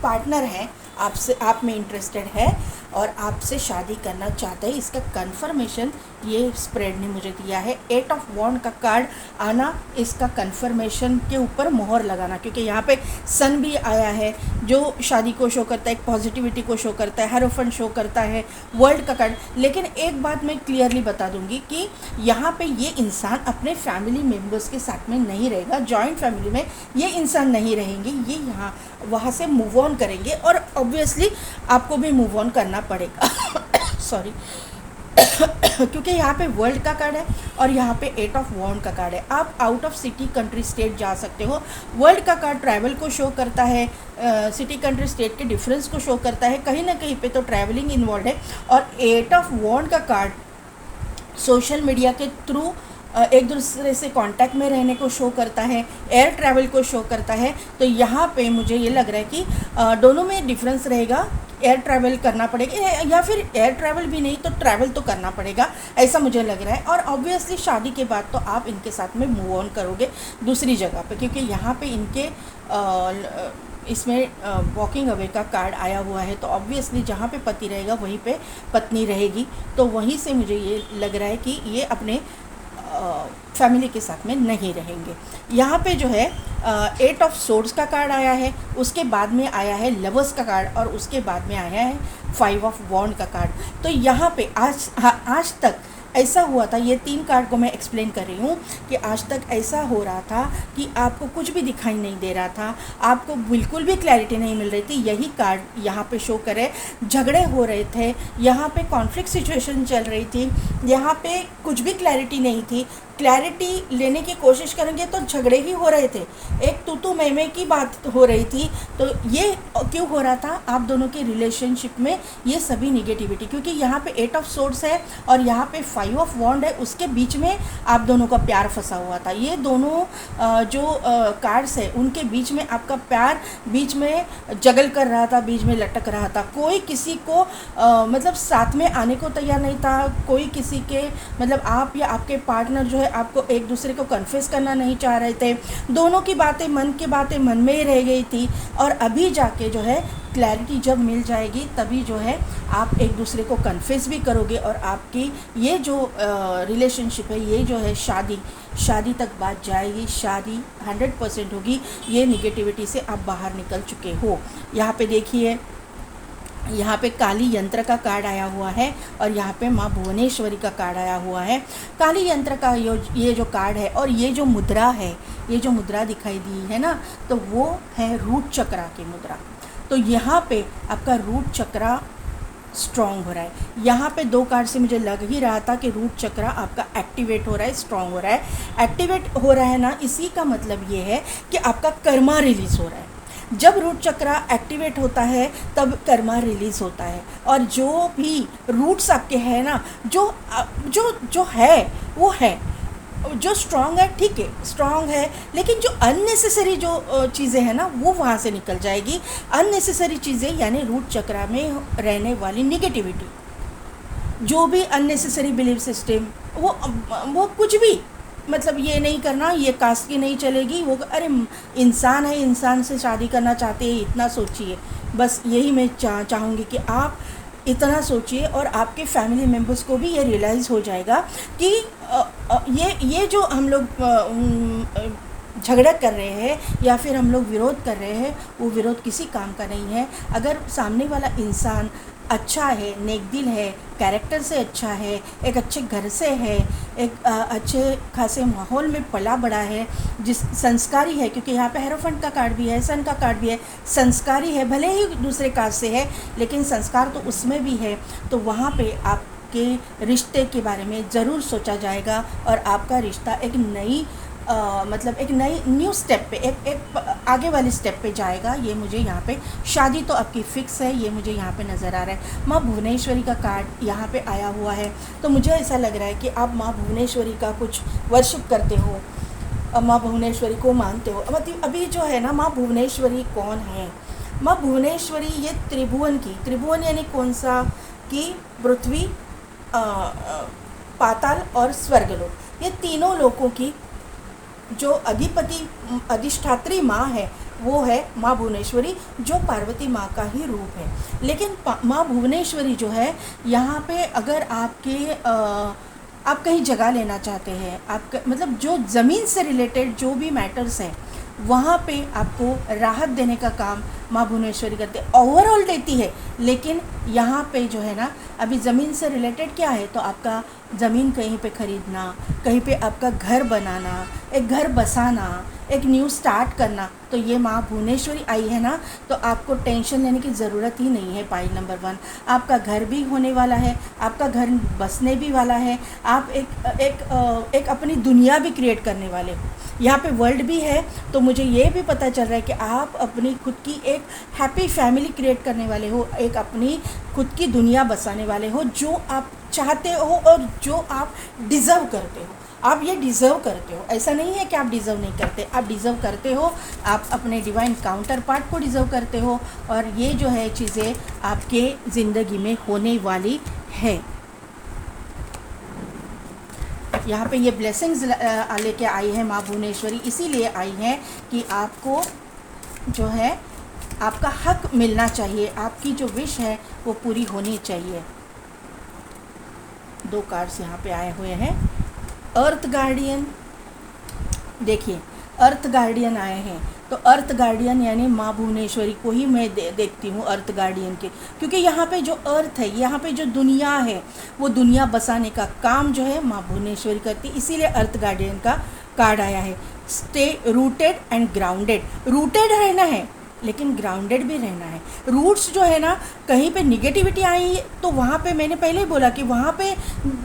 [SPEAKER 1] पार्टनर हैं आपसे, आप में इंटरेस्टेड है और आपसे शादी करना चाहते हैं, इसका कंफर्मेशन ये स्प्रेड ने मुझे दिया है। 8 ऑफ वॉन्ड का कार्ड आना, इसका कंफर्मेशन के ऊपर मोहर लगाना, क्योंकि यहाँ पे सन भी आया है जो शादी को शो करता है, एक पॉजिटिविटी को शो करता है, हेरोफेंट शो करता है, वर्ल्ड का कार्ड। लेकिन एक बात मैं क्लियरली बता दूंगी कि यहाँ पे ये इंसान अपने फैमिली मेम्बर्स के साथ में नहीं रहेगा, जॉइंट फैमिली में ये इंसान नहीं रहेंगे, ये यहाँ वहाँ से मूव ऑन करेंगे, और ऑब्वियसली आपको भी मूव ऑन करना पड़ेगा सॉरी क्योंकि यहाँ पे वर्ल्ड का कार्ड है और यहाँ पे 8 ऑफ वॉन्ड का कार्ड है। आप out of city, country, state जा सकते हो। वर्ल्ड का कार्ड ट्रैवल को शो करता है, सिटी, कंट्री, स्टेट के डिफरेंस को शो करता है, कहीं ना कहीं पे तो ट्रैवलिंग इन्वॉल्व है। और 8 ऑफ वॉन्ड का कार्ड सोशल मीडिया के थ्रू एक दूसरे से कांटेक्ट में रहने को शो करता है, एयर ट्रैवल को शो करता है। तो यहाँ पे मुझे ये लग रहा है कि दोनों में डिफरेंस रहेगा, एयर ट्रैवल करना पड़ेगा, या फिर एयर ट्रैवल भी नहीं तो ट्रैवल तो करना पड़ेगा, ऐसा मुझे लग रहा है। और ऑब्वियसली शादी के बाद तो आप इनके साथ में मूव ऑन करोगे दूसरी जगह पे, क्योंकि यहाँ पे इनके इसमें वॉकिंग अवे का कार्ड आया हुआ है, तो ऑब्वियसली जहाँ पे पति रहेगा वहीं पे पत्नी रहेगी। तो वहीं से मुझे ये लग रहा है कि ये अपने फैमिली के साथ में नहीं रहेंगे। यहाँ पे जो है 8 ऑफ सोर्ड्स का कार्ड आया है, उसके बाद में आया है लवर्स का कार्ड, और उसके बाद में आया है 5 ऑफ वॉन्ड का कार्ड। तो यहाँ पे आज तक ऐसा हुआ था, ये 3 कार्ड को मैं एक्सप्लेन कर रही हूँ कि आज तक ऐसा हो रहा था कि आपको कुछ भी दिखाई नहीं दे रहा था, आपको बिल्कुल भी क्लैरिटी नहीं मिल रही थी। यही कार्ड यहाँ पे शो करे, झगड़े हो रहे थे, यहाँ पे कॉन्फ्लिक्ट सिचुएशन चल रही थी, यहाँ पे कुछ भी क्लैरिटी नहीं थी। क्लैरिटी लेने की कोशिश करेंगे तो झगड़े ही हो रहे थे, एक तू मैं की बात हो रही थी। तो ये क्यों हो रहा था आप दोनों के रिलेशनशिप में, ये सभी निगेटिविटी, क्योंकि यहाँ पे 8 ऑफ सोर्ड्स है और यहाँ पे 5 ऑफ वॉन्ड है, उसके बीच में आप दोनों का प्यार फंसा हुआ था। ये दोनों जो कार्ड्स है उनके बीच में आपका प्यार बीच में जगल कर रहा था, बीच में लटक रहा था। कोई किसी को मतलब साथ में आने को तैयार नहीं था, कोई किसी के मतलब आप या आपके पार्टनर जो है आपको एक दूसरे को कन्फेस करना नहीं चाह रहे थे। दोनों की बातें, मन की बातें मन में ही रह गई थी। और अभी जाके जो है क्लैरिटी जब मिल जाएगी तभी जो है आप एक दूसरे को कन्फेस भी करोगे, और आपकी ये जो रिलेशनशिप है, ये जो है शादी तक बात जाएगी, शादी 100% होगी। ये निगेटिविटी से आप बाहर निकल चुके हो। यहाँ पे देखिए यहाँ पे काली यंत्र का कार्ड आया हुआ है और यहाँ पे माँ भुवनेश्वरी का कार्ड आया हुआ है। काली यंत्र का ये जो कार्ड है और ये जो मुद्रा है, ये जो मुद्रा दिखाई दी है ना, तो वो है रूट चक्रा की मुद्रा। तो यहाँ पे आपका रूट चक्रा स्ट्रॉन्ग हो रहा है। यहाँ पे 2 कार्ड से मुझे लग ही रहा था कि रूट चक्रा आपका एक्टिवेट हो रहा है, स्ट्रॉन्ग हो रहा है। एक्टिवेट हो रहा है ना, इसी का मतलब ये है कि आपका कर्मा रिलीज़ हो रहा है। जब रूट चक्रा एक्टिवेट होता है तब कर्मा रिलीज़ होता है, और जो भी रूट्स आपके हैं ना, जो जो जो है वो है, जो स्ट्रॉन्ग है ठीक है, स्ट्रॉन्ग है, लेकिन जो अननेसेसरी जो चीज़ें हैं ना वो वहाँ से निकल जाएगी। अननेसेसरी चीज़ें यानी रूट चक्रा में रहने वाली निगेटिविटी, जो भी अननेसेसरी बिलीफ सिस्टम, वो कुछ भी, मतलब ये नहीं करना, ये कास्ट की नहीं चलेगी, वो अरे इंसान है, इंसान से शादी करना चाहते हैं, इतना सोचिए। बस यही मैं चाहूँगी कि आप इतना सोचिए और आपके फैमिली मेम्बर्स को भी ये रियलाइज़ हो जाएगा कि ये जो हम लोग झगड़ा कर रहे हैं या फिर हम लोग विरोध कर रहे हैं, वो विरोध किसी काम का नहीं है। अगर सामने वाला इंसान अच्छा है, नेकदिल है, कैरेक्टर से अच्छा है, एक अच्छे घर से है, एक अच्छे खासे माहौल में पला बड़ा है, जिस संस्कारी है, क्योंकि यहाँ पे हेरोफेंट का कार्ड भी है, सन का कार्ड भी है, संस्कारी है, भले ही दूसरे कास्ट से है लेकिन संस्कार तो उसमें भी है। तो वहाँ पे आपके रिश्ते के बारे में ज़रूर सोचा जाएगा और आपका रिश्ता एक नई मतलब एक नई न्यू स्टेप पे, एक आगे वाली स्टेप पे जाएगा। ये मुझे यहाँ पे शादी तो आपकी फ़िक्स है, ये मुझे यहाँ पे नज़र आ रहा है। माँ भुवनेश्वरी का कार्ड यहाँ पे आया हुआ है, तो मुझे ऐसा लग रहा है कि आप माँ भुवनेश्वरी का कुछ वर्शिप करते हो, माँ भुवनेश्वरी को मानते हो। मतलब अभी जो है ना, माँ भुवनेश्वरी कौन है? माँ भुवनेश्वरी ये त्रिभुवन यानी कौन सा, कि पृथ्वी, पाताल और स्वर्गलोक, ये तीनों लोकों की जो अधिष्ठात्री माँ है वो है माँ भुवनेश्वरी, जो पार्वती माँ का ही रूप है। लेकिन माँ भुवनेश्वरी जो है यहाँ पे, अगर आप कहीं जगह लेना चाहते हैं, आप मतलब जो ज़मीन से रिलेटेड जो भी मैटर्स हैं वहाँ पे आपको राहत देने का काम माँ भुवनेश्वरी करते हैं। ओवरऑल देती है, लेकिन यहाँ पे जो है ना, अभी ज़मीन से रिलेटेड क्या है, तो आपका ज़मीन कहीं पे ख़रीदना, कहीं पे आपका घर बनाना, एक घर बसाना, एक न्यू स्टार्ट करना, तो ये माँ भुवनेश्वरी आई है ना, तो आपको टेंशन लेने की ज़रूरत ही नहीं है। पॉइंट नंबर 1, आपका घर भी होने वाला है, आपका घर बसने भी वाला है, आप एक अपनी दुनिया भी क्रिएट करने वाले हो। यहाँ पे वर्ल्ड भी है, तो मुझे ये भी पता चल रहा है कि आप अपनी खुद की एक हैप्पी फैमिली क्रिएट करने वाले हो, एक अपनी खुद की दुनिया बसाने वाले हो, जो आप चाहते हो और जो आप डिज़र्व करते हो। आप ये डिज़र्व करते हो, ऐसा नहीं है कि आप डिज़र्व नहीं करते, आप डिज़र्व करते हो, आप अपने डिवाइन काउंटर पार्ट को डिज़र्व करते हो, और ये जो है चीज़ें आपके ज़िंदगी में होने वाली है। यहाँ पे ये ब्लेसिंग्स लेके आई है माँ भुवनेश्वरी, इसीलिए आई है कि आपको जो है आपका हक मिलना चाहिए, आपकी जो विश है वो पूरी होनी चाहिए। 2 कार्ड्स यहाँ पे आए हुए हैं। अर्थ गार्डियन, देखिए अर्थ गार्डियन आए हैं, तो अर्थ गार्डियन यानी माँ भुवनेश्वरी को ही मैं देखती हूँ अर्थ गार्डियन के, क्योंकि यहाँ पे जो अर्थ है, यहाँ पे जो दुनिया है, वो दुनिया बसाने का काम जो है माँ भुवनेश्वरी करती, इसीलिए अर्थ गार्डियन का कार्ड आया है। Stay rooted and grounded, rooted रहना है लेकिन ग्राउंडेड भी रहना है। रूट्स जो है ना, कहीं पे निगेटिविटी आई तो वहाँ पे मैंने पहले ही बोला कि वहाँ पे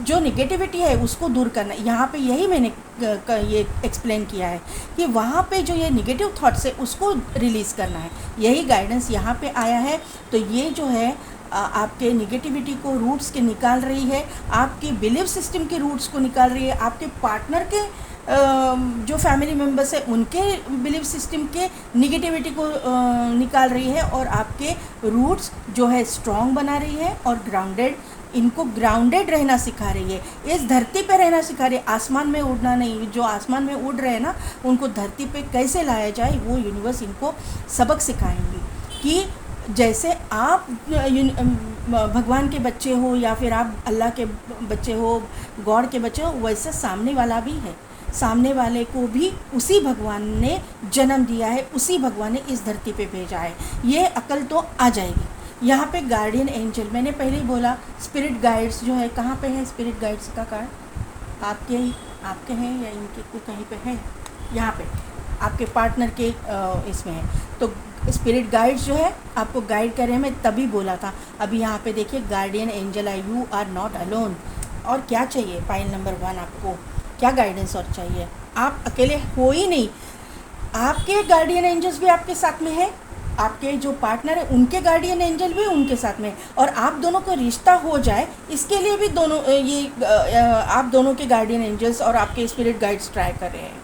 [SPEAKER 1] जो निगेटिविटी है उसको दूर करना है। यहाँ पे यही मैंने ये एक्सप्लेन किया है कि वहाँ पे जो ये निगेटिव थॉट्स है उसको रिलीज़ करना है, यही गाइडेंस यहाँ पे आया है। तो ये जो है आपके निगेटिविटी को रूट्स के निकाल रही है, आपके बिलीफ सिस्टम के रूट्स को निकाल रही है, आपके पार्टनर के जो फैमिली मेम्बर्स हैं उनके बिलीफ सिस्टम के निगेटिविटी को निकाल रही है, और आपके रूट्स जो है स्ट्रॉन्ग बना रही है और ग्राउंडेड, इनको ग्राउंडेड रहना सिखा रही है, इस धरती पे रहना सिखा रही है, आसमान में उड़ना नहीं। जो आसमान में उड़ रहे हैं ना, उनको धरती पे कैसे लाया जाए वो यूनिवर्स इनको सबक सिखाएंगी, कि जैसे आप भगवान के बच्चे हो या फिर आप अल्लाह के बच्चे हो, गॉड के बच्चे हो, वैसे सामने वाला भी है, सामने वाले को भी उसी भगवान ने जन्म दिया है, उसी भगवान ने इस धरती पे भेजा है। ये अकल तो आ जाएगी, यहाँ पे गार्डियन एंजल, मैंने पहले ही बोला स्पिरिट गाइड्स जो है, कहाँ पे है स्पिरिट गाइड्स का कार्ड? आपके हैं या इनके को कहीं पे है? यहाँ पे आपके पार्टनर के इसमें है। तो स्पिरिट गाइड्स जो है आपको गाइड कर रहे हैं, मैं तभी बोला था। अभी यहाँ पे देखिए गार्डियन एंजल है, यू आर नॉट अलोन। और क्या चाहिए पाइल नंबर 1 आपको? क्या गाइडेंस और चाहिए? आप अकेले हो ही नहीं, आपके गार्डियन एंजल्स भी आपके साथ में है, आपके जो पार्टनर है उनके गार्डियन एंजल भी उनके साथ में, और आप दोनों को रिश्ता हो जाए इसके लिए भी दोनों आप दोनों के गार्डियन एंजल्स और आपके स्पिरिट गाइड्स ट्राई कर रहे हैं।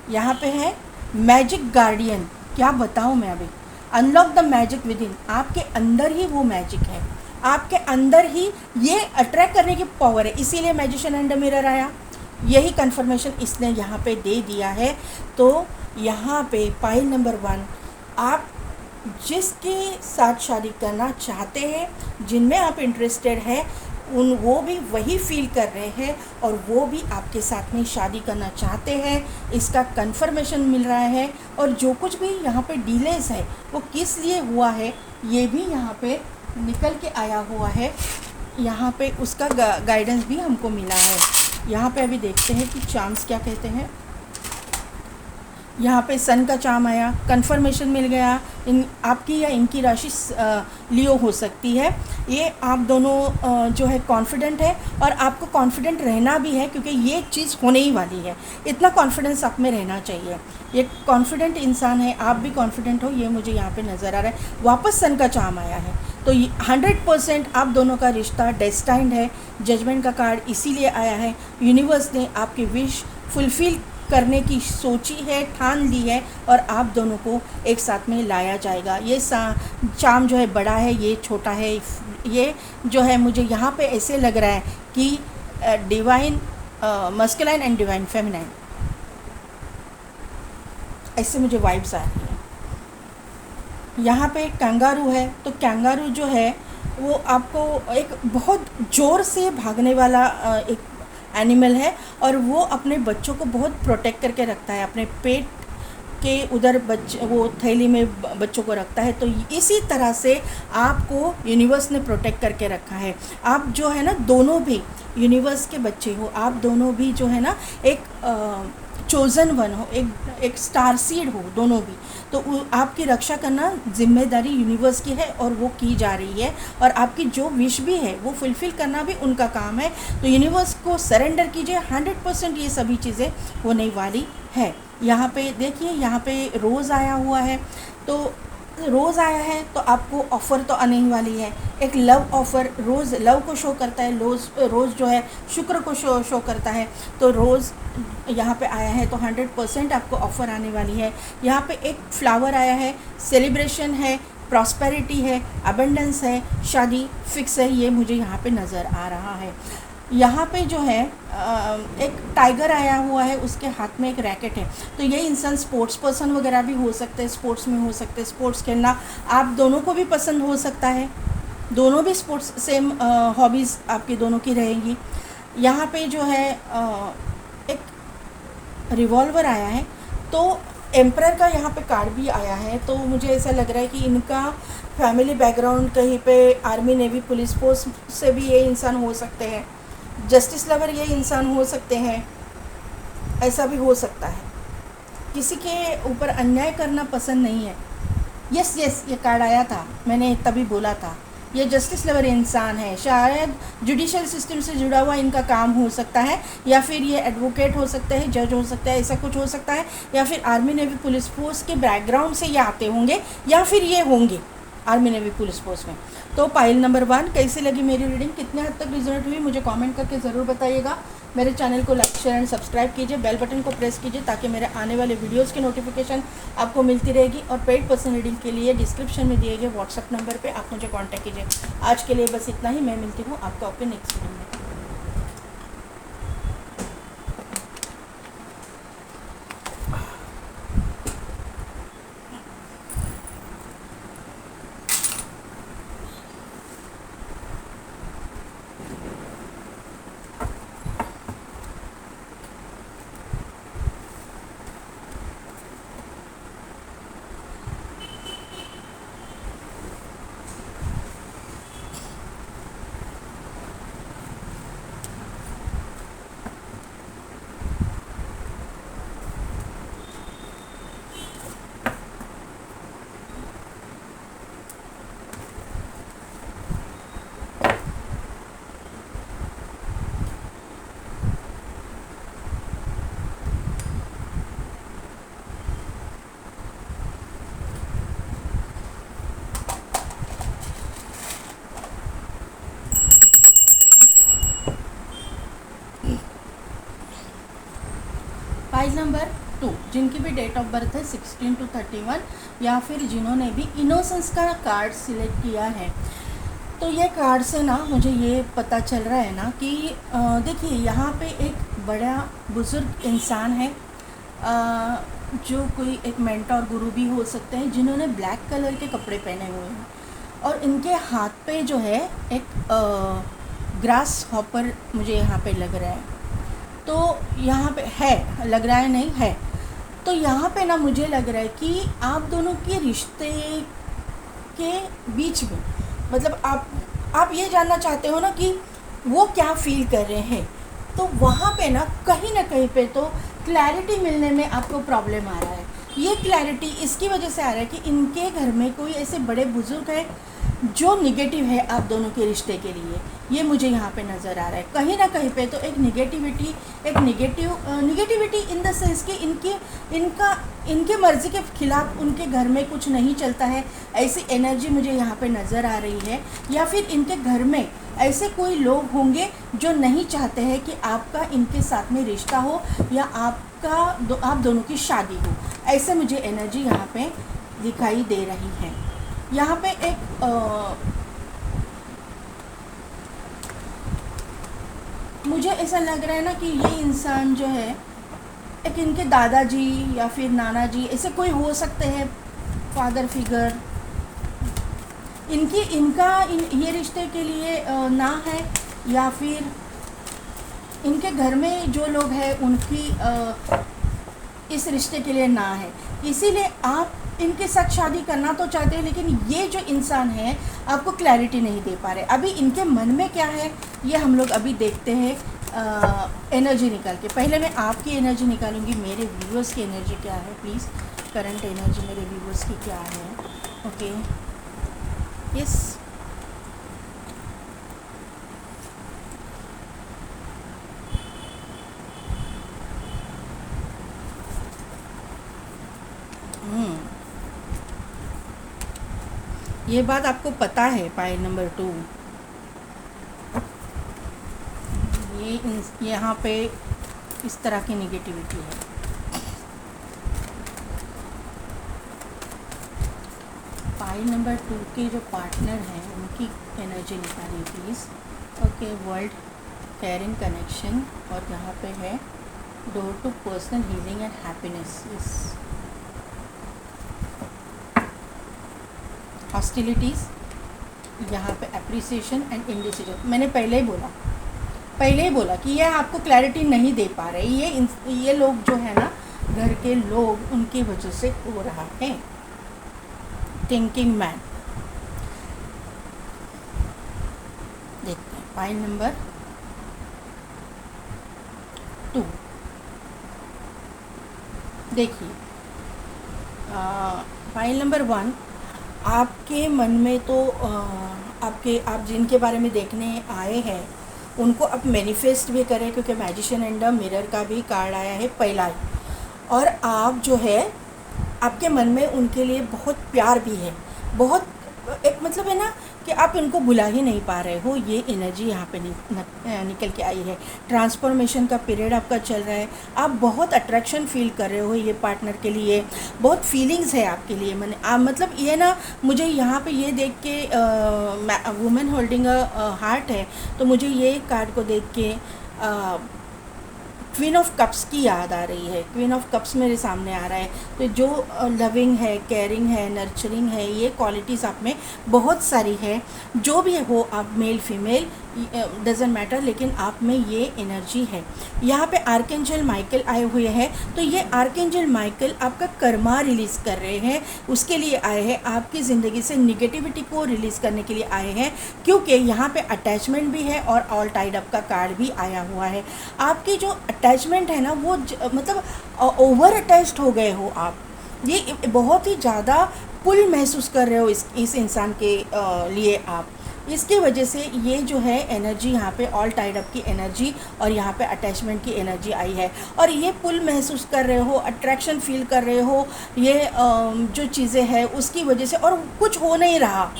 [SPEAKER 1] यहाँ पे है मैजिक गार्डियन, क्या बताऊँ मैं अभी। Unlock the magic with in, आपके अंदर ही वो मैजिक है, आपके अंदर ही ये अट्रैक्ट करने की पावर है, इसीलिए मैजिशियन एंड मिरर आया। यही कंफर्मेशन इसने यहाँ पे दे दिया है। तो यहाँ पे पाइल नंबर 1, आप जिसके साथ शादी करना चाहते हैं, जिनमें आप इंटरेस्टेड है, वो भी वही फील कर रहे हैं और वो भी आपके साथ में शादी करना चाहते हैं, इसका कंफर्मेशन मिल रहा है। और जो कुछ भी यहाँ पे डिलेस है वो किस लिए हुआ है ये भी यहाँ पे निकल के आया हुआ है, यहाँ पे उसका गाइडेंस भी हमको मिला है। यहाँ पे अभी देखते हैं कि चार्म्स क्या कहते हैं। यहाँ पे सन का चार्म आया, कंफर्मेशन मिल गया। आपकी या इनकी राशि लियो हो सकती है। ये आप दोनों जो है कॉन्फिडेंट है, और आपको कॉन्फिडेंट रहना भी है क्योंकि ये चीज़ होने ही वाली है। इतना कॉन्फिडेंस आप में रहना चाहिए। ये कॉन्फिडेंट इंसान है, आप भी कॉन्फिडेंट हो, ये मुझे यहाँ पे नज़र आ रहा है। वापस सन का चार्म आया है, तो 100% आप दोनों का रिश्ता डेस्टाइंड है। जजमेंट का कार्ड इसीलिए आया है, यूनिवर्स ने आपकी विश फुलफ़िल करने की सोची है, ठान ली है, और आप दोनों को एक साथ में लाया जाएगा। ये चार्म जो है बड़ा है, ये छोटा है। ये जो है मुझे यहाँ पे ऐसे लग रहा है कि divine masculine and divine feminine, ऐसे मुझे वाइब्स आ रही है। यहाँ पे कैंगारू है, तो कैंगारू जो है वो आपको एक बहुत ज़ोर से भागने वाला एक एनिमल है, और वो अपने बच्चों को बहुत प्रोटेक्ट करके रखता है, अपने पेट के उधर वो थैली में बच्चों को रखता है। तो इसी तरह से आपको यूनिवर्स ने प्रोटेक्ट करके रखा है। आप जो है ना दोनों भी यूनिवर्स के बच्चे हो, आप दोनों भी जो है ना एक चोज़न वन हो, एक स्टार सीड हो दोनों भी। तो आपकी रक्षा करना जिम्मेदारी यूनिवर्स की है और वो की जा रही है, और आपकी जो विश भी है वो फुलफ़िल करना भी उनका काम है। तो यूनिवर्स को सरेंडर कीजिए, 100% ये सभी चीज़ें होने वाली है। यहाँ पे देखिए, यहाँ पे रोज़ आया हुआ है, तो रोज़ आया है तो आपको ऑफ़र तो आने ही वाली है। एक लव ऑफ़र, रोज़ लव को शो करता है, रोज़ जो है शुक्र को शो करता है। तो रोज़ यहाँ पे आया है तो 100% आपको ऑफ़र आने वाली है। यहाँ पे एक फ्लावर आया है, सेलिब्रेशन है, प्रॉस्पेरिटी है, अबंडेंस है, शादी फिक्स है, ये मुझे यहाँ पे नज़र आ रहा है। यहाँ पे जो है एक टाइगर आया हुआ है, उसके हाथ में एक रैकेट है। तो ये इंसान स्पोर्ट्स पर्सन वगैरह भी हो सकते हैं, स्पोर्ट्स में हो सकते हैं, स्पोर्ट्स खेलना आप दोनों को भी पसंद हो सकता है, दोनों भी स्पोर्ट्स सेम हॉबीज़ आपकी दोनों की रहेंगी। यहाँ पे जो है एक रिवॉल्वर आया है, तो एम्परर का यहाँ पे कार्ड भी आया है। तो मुझे ऐसा लग रहा है कि इनका फैमिली बैकग्राउंड कहीं पे आर्मी, नेवी, पुलिस फोर्स से भी ये इंसान हो सकते हैं। जस्टिस लवर ये इंसान हो सकते हैं, ऐसा भी हो सकता है। किसी के ऊपर अन्याय करना पसंद नहीं है। यस ये कार्ड आया था, मैंने तभी बोला था। ये जस्टिस लवर इंसान है, शायद जुडिशल सिस्टम से जुड़ा हुआ इनका काम हो सकता है, या फिर ये एडवोकेट हो सकते हैं, जज हो सकता है, ऐसा कुछ हो सकता है। या फिर आर्मी, नेवी, पुलिस फोर्स के बैकग्राउंड से ये आते होंगे, या फिर ये होंगे आर्मी, नेवी, पुलिस फोर्स में। तो पाइल नंबर 1 कैसी लगी मेरी रीडिंग, कितने हद तक रिजल्ट हुई, मुझे कमेंट करके ज़रूर बताइएगा। मेरे चैनल को लाइक, शेयर एंड सब्सक्राइब कीजिए, बेल बटन को प्रेस कीजिए ताकि मेरे आने वाले वीडियोस की नोटिफिकेशन आपको मिलती रहेगी। और पेड पर्सन रीडिंग के लिए डिस्क्रिप्शन में दिए गए व्हाट्सअप नंबर पे आप मुझे कांटेक्ट कीजिए। आज के लिए बस इतना ही, मैं मिलती हूँ आपको आपके नेक्स्ट वीडियो में। फाइल नंबर 2, जिनकी भी डेट ऑफ बर्थ है 16 to 31, या फिर जिन्होंने भी इनोसेंस का कार्ड सिलेक्ट किया है। तो ये कार्ड से ना मुझे ये पता चल रहा है ना कि देखिए यहाँ पे एक बड़ा बुज़ुर्ग इंसान है, जो कोई एक मेंटर गुरु भी हो सकते हैं, जिन्होंने ब्लैक कलर के कपड़े पहने हुए हैं और इनके हाथ पे जो है एक ग्रास हॉपर मुझे यहाँ पे लग रहा है। तो यहाँ पे है, लग रहा है नहीं है, तो यहाँ पे ना मुझे लग रहा है कि आप दोनों के रिश्ते के बीच में, मतलब आप ये जानना चाहते हो ना कि वो क्या फील कर रहे हैं, तो वहाँ पे ना कहीं पे तो क्लैरिटी मिलने में आपको प्रॉब्लम आ रहा है। ये क्लैरिटी इसकी वजह से आ रहा है कि इनके घर में कोई ऐसे बड़े बुजुर्ग हैं जो निगेटिव है आप दोनों के रिश्ते के लिए, ये मुझे यहाँ पे नज़र आ रहा है। कहीं ना कहीं पे तो एक निगेटिविटी इन द सेंस कि इनके मर्ज़ी के खिलाफ उनके घर में कुछ नहीं चलता है, ऐसी एनर्जी मुझे यहाँ पे नज़र आ रही है। या फिर इनके घर में ऐसे कोई लोग होंगे जो नहीं चाहते हैं कि आपका इनके साथ में रिश्ता हो या आप दोनों की शादी हो, ऐसे मुझे एनर्जी यहाँ पे दिखाई दे रही है। यहाँ पे एक मुझे ऐसा लग रहा है ना कि ये इंसान जो है एक इनके दादाजी या फिर नाना जी ऐसे कोई हो सकते हैं, फादर फिगर, ये रिश्ते के लिए ना है, या फिर इनके घर में जो लोग हैं उनकी इस रिश्ते के लिए ना है। इसीलिए आप इनके साथ शादी करना तो चाहते हैं, लेकिन ये जो इंसान है आपको क्लैरिटी नहीं दे पा रहे। अभी इनके मन में क्या है ये हम लोग अभी देखते हैं एनर्जी निकाल के। पहले मैं आपकी एनर्जी निकालूंगी, मेरे व्यूअर्स की एनर्जी क्या है, प्लीज़ करंट एनर्जी मेरे व्यूअर्स की क्या है। ओके, यस, ये बात आपको पता है। पाइल नंबर 2, ये यहाँ पे इस तरह की निगेटिविटी है। पाइल नंबर 2 के जो पार्टनर हैं उनकी एनर्जी निकालिए please. Okay, world, caring, connection, और यहाँ पे है door to personal healing and happiness, hostilities, यहाँ पे अप्रिसिएशन एंड इंडिसीजन। मैंने पहले ही बोला कि ये आपको क्लैरिटी नहीं दे पा रहे। ये लोग जो है ना, घर के लोग, उनकी वजह से हो रहा है। थिंकिंग मैन, देखते हैं पाइल नंबर 2। देखिए, पाइल नंबर 1, आपके मन में तो आप जिनके बारे में देखने आए हैं उनको अब मैनिफेस्ट भी करें, क्योंकि मैजिशियन एंड द मिरर का भी कार्ड आया है पहला ही। और आप जो है आपके मन में उनके लिए बहुत प्यार भी है, बहुत एक मतलब है ना कि आप उनको बुला ही नहीं पा रहे हो। ये एनर्जी यहाँ पे निकल के आई है। ट्रांसफॉर्मेशन का पीरियड आपका चल रहा है, आप बहुत अट्रैक्शन फील कर रहे हो ये पार्टनर के लिए, बहुत फीलिंग्स है आपके लिए। मतलब ये ना, मुझे यहाँ पे ये देख के वुमेन होल्डिंग अ हार्ट है, तो मुझे ये कार्ड को देख के क्वीन ऑफ कप्स की याद आ रही है। क्वीन ऑफ कप्स मेरे सामने आ रहा है। तो जो लविंग है, केयरिंग है, नर्चरिंग है, ये क्वालिटीज़ आप में बहुत सारी है। जो भी हो आप, मेल फीमेल डजेंट मैटर, लेकिन आप में ये एनर्जी है। यहाँ पे आर्कएंजल माइकल आए हुए हैं, तो ये आर्कएंजल माइकल आपका कर्मा रिलीज़ कर रहे हैं, उसके लिए आए हैं। आपकी ज़िंदगी से निगेटिविटी को रिलीज़ करने के लिए आए हैं, क्योंकि यहाँ पे अटैचमेंट भी है और ऑल टाइड अप का कार्ड भी आया हुआ है। आपकी जो अटैचमेंट है ना, वो मतलब ओवर अटैच्ड हो गए हो आप। ये बहुत ही ज़्यादा पुल महसूस कर रहे हो इस इंसान के लिए आप। इसकी वजह से ये जो है एनर्जी यहाँ पे ऑल टाइड अप की एनर्जी और यहाँ पे अटैचमेंट की एनर्जी आई है। और ये पुल महसूस कर रहे हो, अट्रैक्शन फील कर रहे हो, ये जो चीज़ें हैं उसकी वजह से, और कुछ हो नहीं रहा।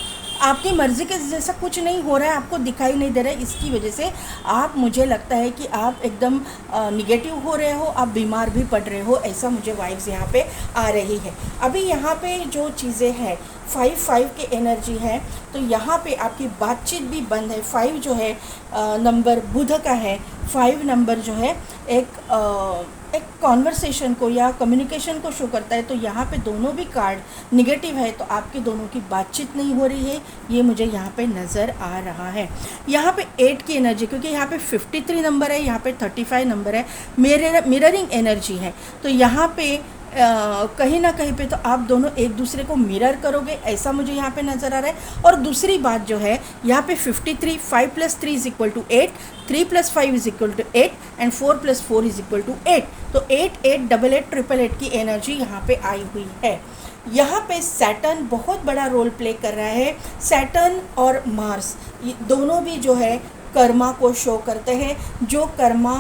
[SPEAKER 1] आपकी मर्ज़ी के जैसा कुछ नहीं हो रहा है, आपको दिखाई नहीं दे रहा है, इसकी वजह से आप, मुझे लगता है कि आप एकदम निगेटिव हो रहे हो, आप बीमार भी पड़ रहे हो, ऐसा मुझे वाइब्स यहाँ पे आ रही है। अभी यहाँ पे जो चीज़ें हैं, 5 की एनर्जी है, तो यहाँ पे आपकी बातचीत भी बंद है। 5 जो है नंबर बुध का है। 5 नंबर जो है एक कॉन्वर्सेशन को या कम्युनिकेशन को शो करता है। तो यहाँ पे दोनों भी कार्ड निगेटिव है, तो आपके दोनों की बातचीत नहीं हो रही है, ये मुझे यहाँ पे नज़र आ रहा है। यहाँ पे 8 की एनर्जी, क्योंकि यहाँ पे 53 नंबर है, यहाँ पे 35 नंबर है, मिररिंग एनर्जी है। तो यहाँ पे कहीं ना कहीं पे तो आप दोनों एक दूसरे को मिरर करोगे, ऐसा मुझे यहाँ पे नज़र आ रहा है। और दूसरी बात जो है यहाँ पे 53, 5 + 3 = 8, 3 + 5 = 8 एंड 4 + 4 = 8। तो 8, 8, 8, 8, 8, 8 की एनर्जी यहाँ पे आई हुई है। यहाँ पे सैटर्न बहुत बड़ा रोल प्ले कर रहा है। सैटर्न और मार्स दोनों भी जो है कर्मा को शो करते हैं। जो कर्मा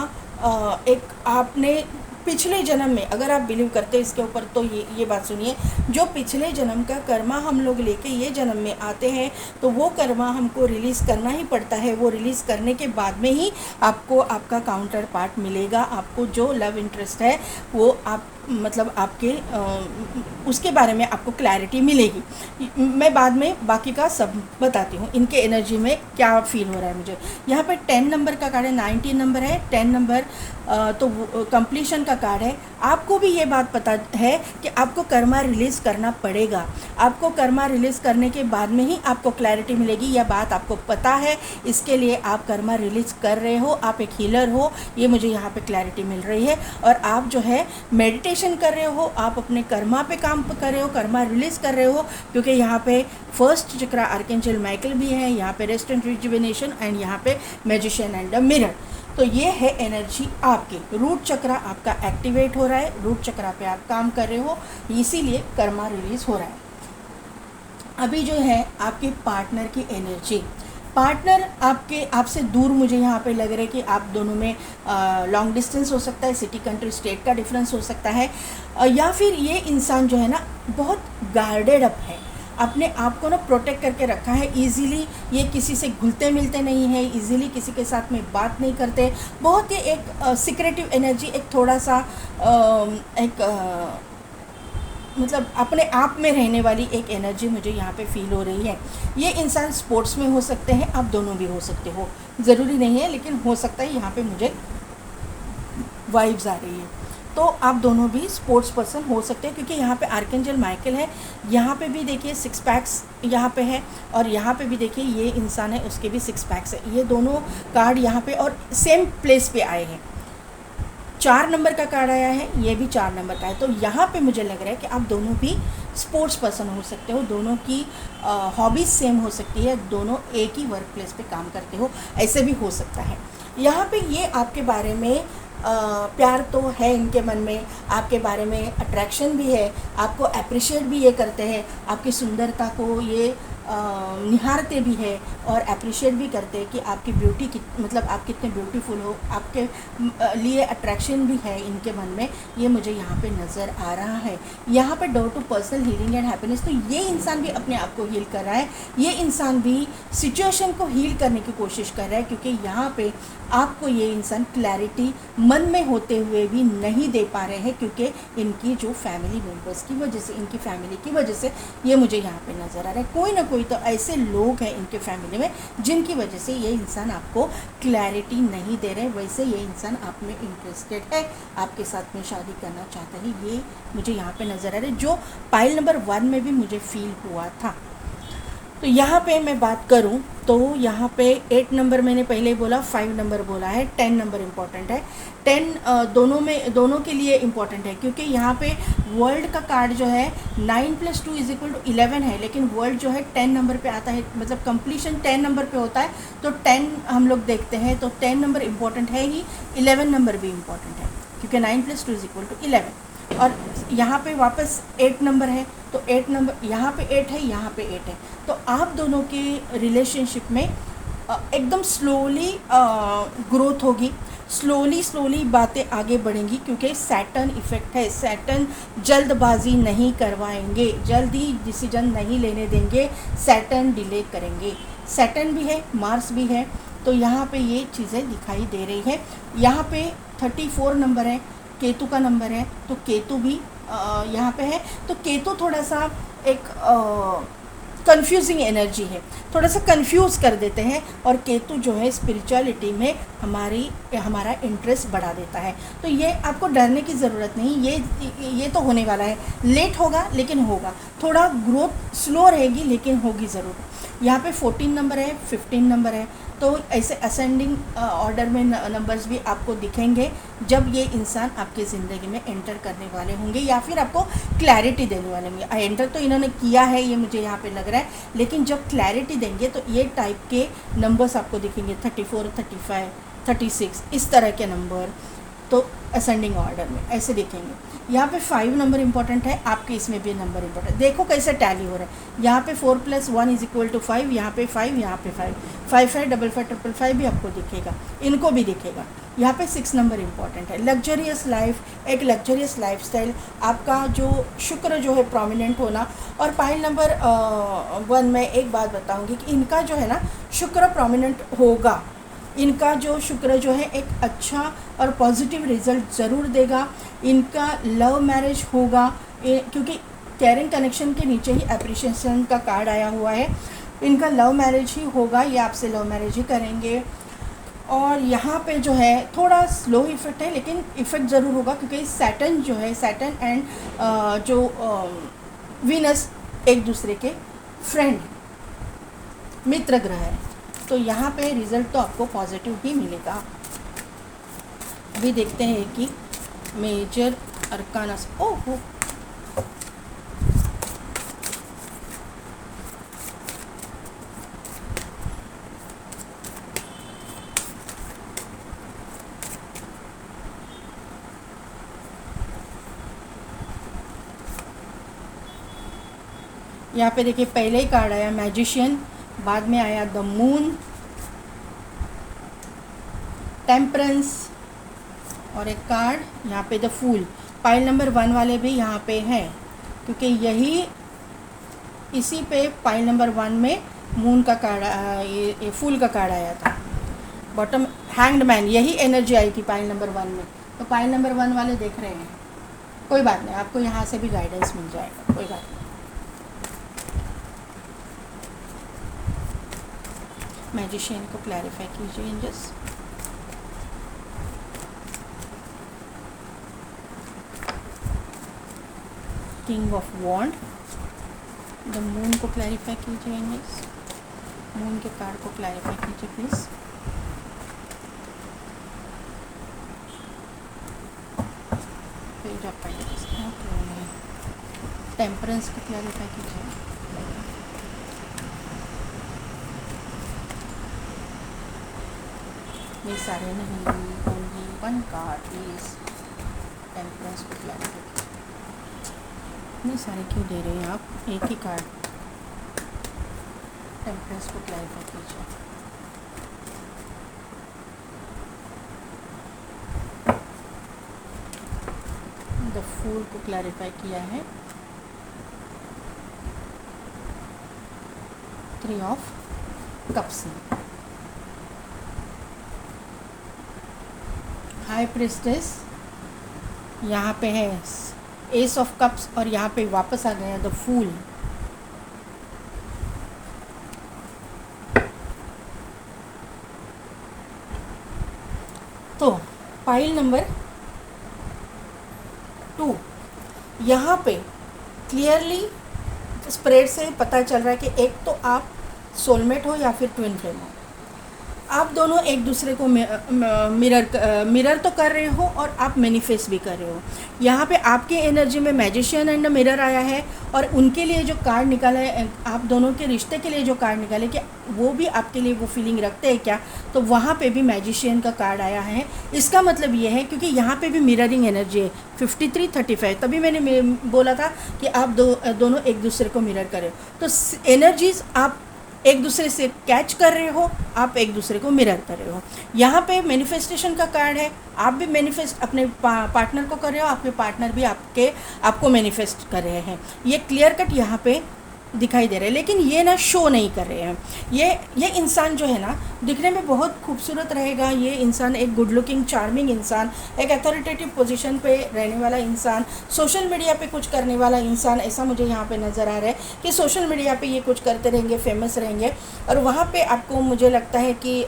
[SPEAKER 1] एक आपने पिछले जन्म में, अगर आप बिलीव करते हैं इसके ऊपर, तो ये बात सुनिए, जो पिछले जन्म का कर्मा हम लोग लेके ये जन्म में आते हैं, तो वो कर्मा हमको रिलीज़ करना ही पड़ता है। वो रिलीज़ करने के बाद में ही आपको आपका काउंटर पार्ट मिलेगा। आपको जो लव इंटरेस्ट है वो आप मतलब आपके उसके बारे में आपको क्लैरिटी मिलेगी। मैं बाद में बाकी का सब बताती हूँ, इनके एनर्जी में क्या फील हो रहा है मुझे। यहाँ पे 10 नंबर का कार्ड है, 19 नंबर है। 10 नंबर तो कंप्लीशन का कार्ड है। आपको भी ये बात पता है कि आपको कर्मा रिलीज़ करना पड़ेगा। आपको कर्मा रिलीज़ करने के बाद में ही आपको क्लैरिटी मिलेगी, यह बात आपको पता है। इसके लिए आप कर्मा रिलीज़ कर रहे हो, आप एक हीलर हो, ये मुझे यहाँ पे क्लैरिटी मिल रही है। और आप जो है मेडिटेशन कर रहे हो, आप अपने कर्मा पे काम कर रहे हो, कर्मा रिलीज़ कर रहे हो, क्योंकि यहाँ पे फर्स्ट चक्रा आर्कएंजल माइकल भी है, यहाँ पे रेस्ट एंड रिजुवेनेशन, एंड यहाँ पे मैजिशियन एंड द मिरर। तो ये है एनर्जी आपके। रूट चक्रा आपका एक्टिवेट हो रहा है, रूट चक्रा पे आप काम कर रहे हो, इसीलिए कर्मा रिलीज़ हो रहा है। अभी जो है आपके पार्टनर की एनर्जी, पार्टनर आपसे दूर मुझे यहाँ पे लग रहा है कि आप दोनों में लॉन्ग डिस्टेंस हो सकता है, सिटी कंट्री स्टेट का डिफरेंस हो सकता है, या फिर ये इंसान जो है ना बहुत गार्डेड अप है, अपने आप को ना प्रोटेक्ट करके रखा है। इजीली ये किसी से घुलते मिलते नहीं है, इजीली किसी के साथ में बात नहीं करते, बहुत ही एक सीक्रेटिव एनर्जी, एक थोड़ा सा मतलब अपने आप में रहने वाली एक एनर्जी मुझे यहाँ पे फील हो रही है। ये इंसान स्पोर्ट्स में हो सकते हैं, आप दोनों भी हो सकते हो, ज़रूरी नहीं है लेकिन हो सकता है, यहाँ पे मुझे वाइब्स आ रही है। तो आप दोनों भी स्पोर्ट्स पर्सन हो सकते हैं, क्योंकि यहाँ पे आर्कएंजल माइकल है, यहाँ पे भी देखिए 6 पैक्स यहाँ पे है, और यहाँ पे भी देखिए ये इंसान है, उसके भी 6 पैक्स है। ये दोनों कार्ड यहाँ पे और सेम प्लेस पे आए हैं। 4 नंबर का कार्ड आया है, ये भी 4 नंबर का है। तो यहाँ पे मुझे लग रहा है कि आप दोनों भी स्पोर्ट्स पर्सन हो सकते हो, दोनों की हॉबीज़ सेम हो सकती है, दोनों एक ही वर्क प्लेस पे काम करते हो, ऐसे भी हो सकता है। यहाँ पे ये आपके बारे में प्यार तो है इनके मन में, आपके बारे में अट्रैक्शन भी है, आपको अप्रिशिएट भी ये करते हैं, आपकी सुंदरता को ये निहारते भी है और अप्रिशिएट भी करते हैं कि आपकी ब्यूटी मतलब आप कितने ब्यूटीफुल हो, आपके लिए अट्रैक्शन भी है इनके मन में, ये मुझे यहाँ पे नज़र आ रहा है। यहाँ पे door to personal healing and happiness, तो ये इंसान भी अपने आप को हील कर रहा है, ये इंसान भी सिचुएशन को हील करने की कोशिश कर रहा है, क्योंकि यहाँ पे आपको ये इंसान क्लैरिटी मन में होते हुए भी नहीं दे पा रहे हैं, क्योंकि इनकी जो फैमिली मेम्बर्स की वजह से, इनकी फैमिली की वजह से ये मुझे यहाँ पे नज़र आ रहा है। कोई ना कोई तो ऐसे लोग हैं इनके फैमिली में जिनकी वजह से ये इंसान आपको क्लैरिटी नहीं दे रहे। वैसे ये इंसान आप में इंटरेस्टेड है, आपके साथ में शादी करना चाहता है, ये मुझे यहाँ पे नज़र आ रहा है, जो पाइल नंबर 1 में भी मुझे फील हुआ था। तो यहाँ पे मैं बात करूँ तो यहाँ पे 8 नंबर मैंने पहले बोला, 5 नंबर बोला है, 10 नंबर इम्पॉर्टेंट है। 10 दोनों के लिए इम्पॉर्टेंट है, क्योंकि यहाँ पे वर्ल्ड का कार्ड जो है 9 + 2 = 11 है, लेकिन वर्ल्ड जो है 10 नंबर पे आता है, मतलब कंप्लीशन 10 नंबर पे होता है। तो 10 हम लोग देखते हैं तो 10 नंबर इम्पॉर्टेंट है ही, 11 नंबर भी इम्पॉर्टेंट है, क्योंकि 9 + 2 = 11। और यहाँ पे वापस 8 नंबर है, तो 8 नंबर यहाँ पे 8 है, यहाँ पे 8 है। तो आप दोनों के रिलेशनशिप में एकदम स्लोली ग्रोथ होगी, स्लोली बातें आगे बढ़ेंगी, क्योंकि सैटर्न इफ़ेक्ट है। सैटर्न जल्दबाजी नहीं करवाएंगे, जल्दी डिसीजन नहीं लेने देंगे, सैटर्न डिले करेंगे। सैटर्न भी है, मार्स भी है, तो यहाँ पे ये चीज़ें दिखाई दे रही है। यहाँ पे 34 नंबर है, केतु का नंबर है, तो केतु भी यहाँ पे है। तो केतु थोड़ा सा एक कंफ्यूजिंग एनर्जी है, थोड़ा सा कंफ्यूज कर देते हैं, और केतु जो है स्पिरिचुअलिटी में हमारा इंटरेस्ट बढ़ा देता है। तो ये आपको डरने की ज़रूरत नहीं, ये तो होने वाला है, लेट होगा लेकिन होगा, थोड़ा ग्रोथ स्लो रहेगी लेकिन होगी ज़रूर। यहाँ पे 14 नंबर है, 15 नंबर है, तो ऐसे असेंडिंग ऑर्डर में नंबर्स भी आपको दिखेंगे जब ये इंसान आपके ज़िंदगी में एंटर करने वाले होंगे, या फिर आपको क्लैरिटी देने वाले होंगे। एंटर तो इन्होंने किया है, ये मुझे यहाँ पे लग रहा है, लेकिन जब क्लैरिटी देंगे तो ये टाइप के नंबर्स आपको दिखेंगे, 34, 35, 36, इस तरह के नंबर, तो असेंडिंग ऑर्डर में ऐसे दिखेंगे। यहाँ पे 5 नंबर इंपॉर्टेंट है, आपके इसमें भी नंबर इंपॉर्टेंट, देखो कैसे टैली हो रहा है। यहाँ पे 4 + 1 = 5, यहाँ पे 5, यहाँ पे 5, 5, 5, 5, 5, 5, 5 भी आपको दिखेगा, इनको भी दिखेगा। यहाँ पे 6 नंबर इंपॉर्टेंट है, लग्जरियस लाइफ, एक लग्जरियस लाइफस्टाइल, आपका जो शुक्र जो है प्रोमिनेंट होना। और पाइल नंबर 1 में एक बात बताऊँगी कि इनका जो है ना शुक्र प्रोमिनेंट होगा, इनका जो शुक्र जो है एक अच्छा और पॉजिटिव रिजल्ट ज़रूर देगा। इनका लव मैरिज होगा, क्योंकि कैरिंग कनेक्शन के नीचे ही अप्रिशिएशन का कार्ड आया हुआ है, इनका लव मैरिज ही होगा, ये आपसे लव मैरिज ही करेंगे। और यहाँ पे जो है थोड़ा स्लो इफ़ेक्ट है, लेकिन इफ़ेक्ट ज़रूर होगा, क्योंकि सैटर्न जो है, सैटर्न एंड जो वीनस एक दूसरे के फ्रेंड, मित्र ग्रह है, तो यहाँ पे रिज़ल्ट तो आपको पॉजिटिव ही मिलेगा। अभी देखते हैं कि मेजर अरकाना, ओहो यहाँ पे देखिए, पहले ही कार्ड आया मैजिशियन, बाद में आया द मून, टेम्परेंस, और एक कार्ड यहाँ पे द फूल। पाइल नंबर 1 वाले भी यहाँ पे हैं, क्योंकि यही इसी पे पाइल नंबर 1 में मून का कार्ड, ये फूल का कार्ड आया था। बॉटम हैंग्ड मैन, यही एनर्जी आई थी पाइल नंबर 1 में, तो पाइल नंबर 1 वाले देख रहे हैं, कोई बात नहीं, आपको यहाँ से भी गाइडेंस मिल जाएगा, कोई बात नहीं। मैजिशियन को क्लैरिफाई कीजिए इन जस्ट। King of wand, the moon को क्लैरिफाई कीजिए इन जस्ट, मून के कार्ड को क्लैरिफाई कीजिए please. Page of pentacles, temperance को क्लैरिफाई कीजिए। ये सारे नहीं, ओनली 1 कार्ड प्लीज़, टेम्परेंस को क्लैरिफाई कीजिए। नहीं सारे क्यों दे रहे हैं आप, एक ही कार्ड, टेम्परेंस को क्लैरिफाई कीजिए। द फूल को क्लैरिफाई किया है, 3 ऑफ कप्स में। हाई प्रिस्टेस यहाँ पे है, एस ऑफ कप्स, और यहाँ पे वापस आ गया द फूल। तो पाइल नंबर 2, यहाँ पे क्लियरली स्प्रेड से पता चल रहा है कि एक तो आप सोलमेट हो या फिर ट्विन फ्लेम हो, आप दोनों एक दूसरे को मिरर तो कर रहे हो और आप मैनिफेस्ट भी कर रहे हो। यहाँ पे आपके एनर्जी में मैजिशियन एंड मिरर आया है, और उनके लिए जो कार्ड निकाला है, आप दोनों के रिश्ते के लिए जो कार्ड निकाले, कि वो भी आपके लिए वो फीलिंग रखते हैं क्या, तो वहाँ पे भी मैजिशियन का कार्ड आया है। इसका मतलब ये है, क्योंकि यहाँ पे भी मिररिंग एनर्जी है, 53, 35, तभी मैंने बोला था कि आप दोनों एक दूसरे को मिरर करें, तो एनर्जीज आप एक दूसरे से कैच कर रहे हो, आप एक दूसरे को मिरर कर रहे हो। यहाँ पे मैनिफेस्टेशन का कार्ड है, आप भी मैनिफेस्ट अपने पार्टनर को कर रहे हो, आपके पार्टनर भी आपको मैनिफेस्ट कर रहे हैं। ये क्लियर कट यहाँ पे दिखाई दे रहे हैं, लेकिन ये ना शो नहीं कर रहे हैं। ये इंसान जो है ना, दिखने में बहुत खूबसूरत रहेगा। ये इंसान एक गुड लुकिंग चार्मिंग इंसान, एक अथॉरिटेटिव पोजीशन पे रहने वाला इंसान, सोशल मीडिया पे कुछ करने वाला इंसान, ऐसा मुझे यहाँ पे नज़र आ रहा है कि सोशल मीडिया पे ये कुछ करते रहेंगे, फेमस रहेंगे। और वहाँ पे आपको मुझे लगता है कि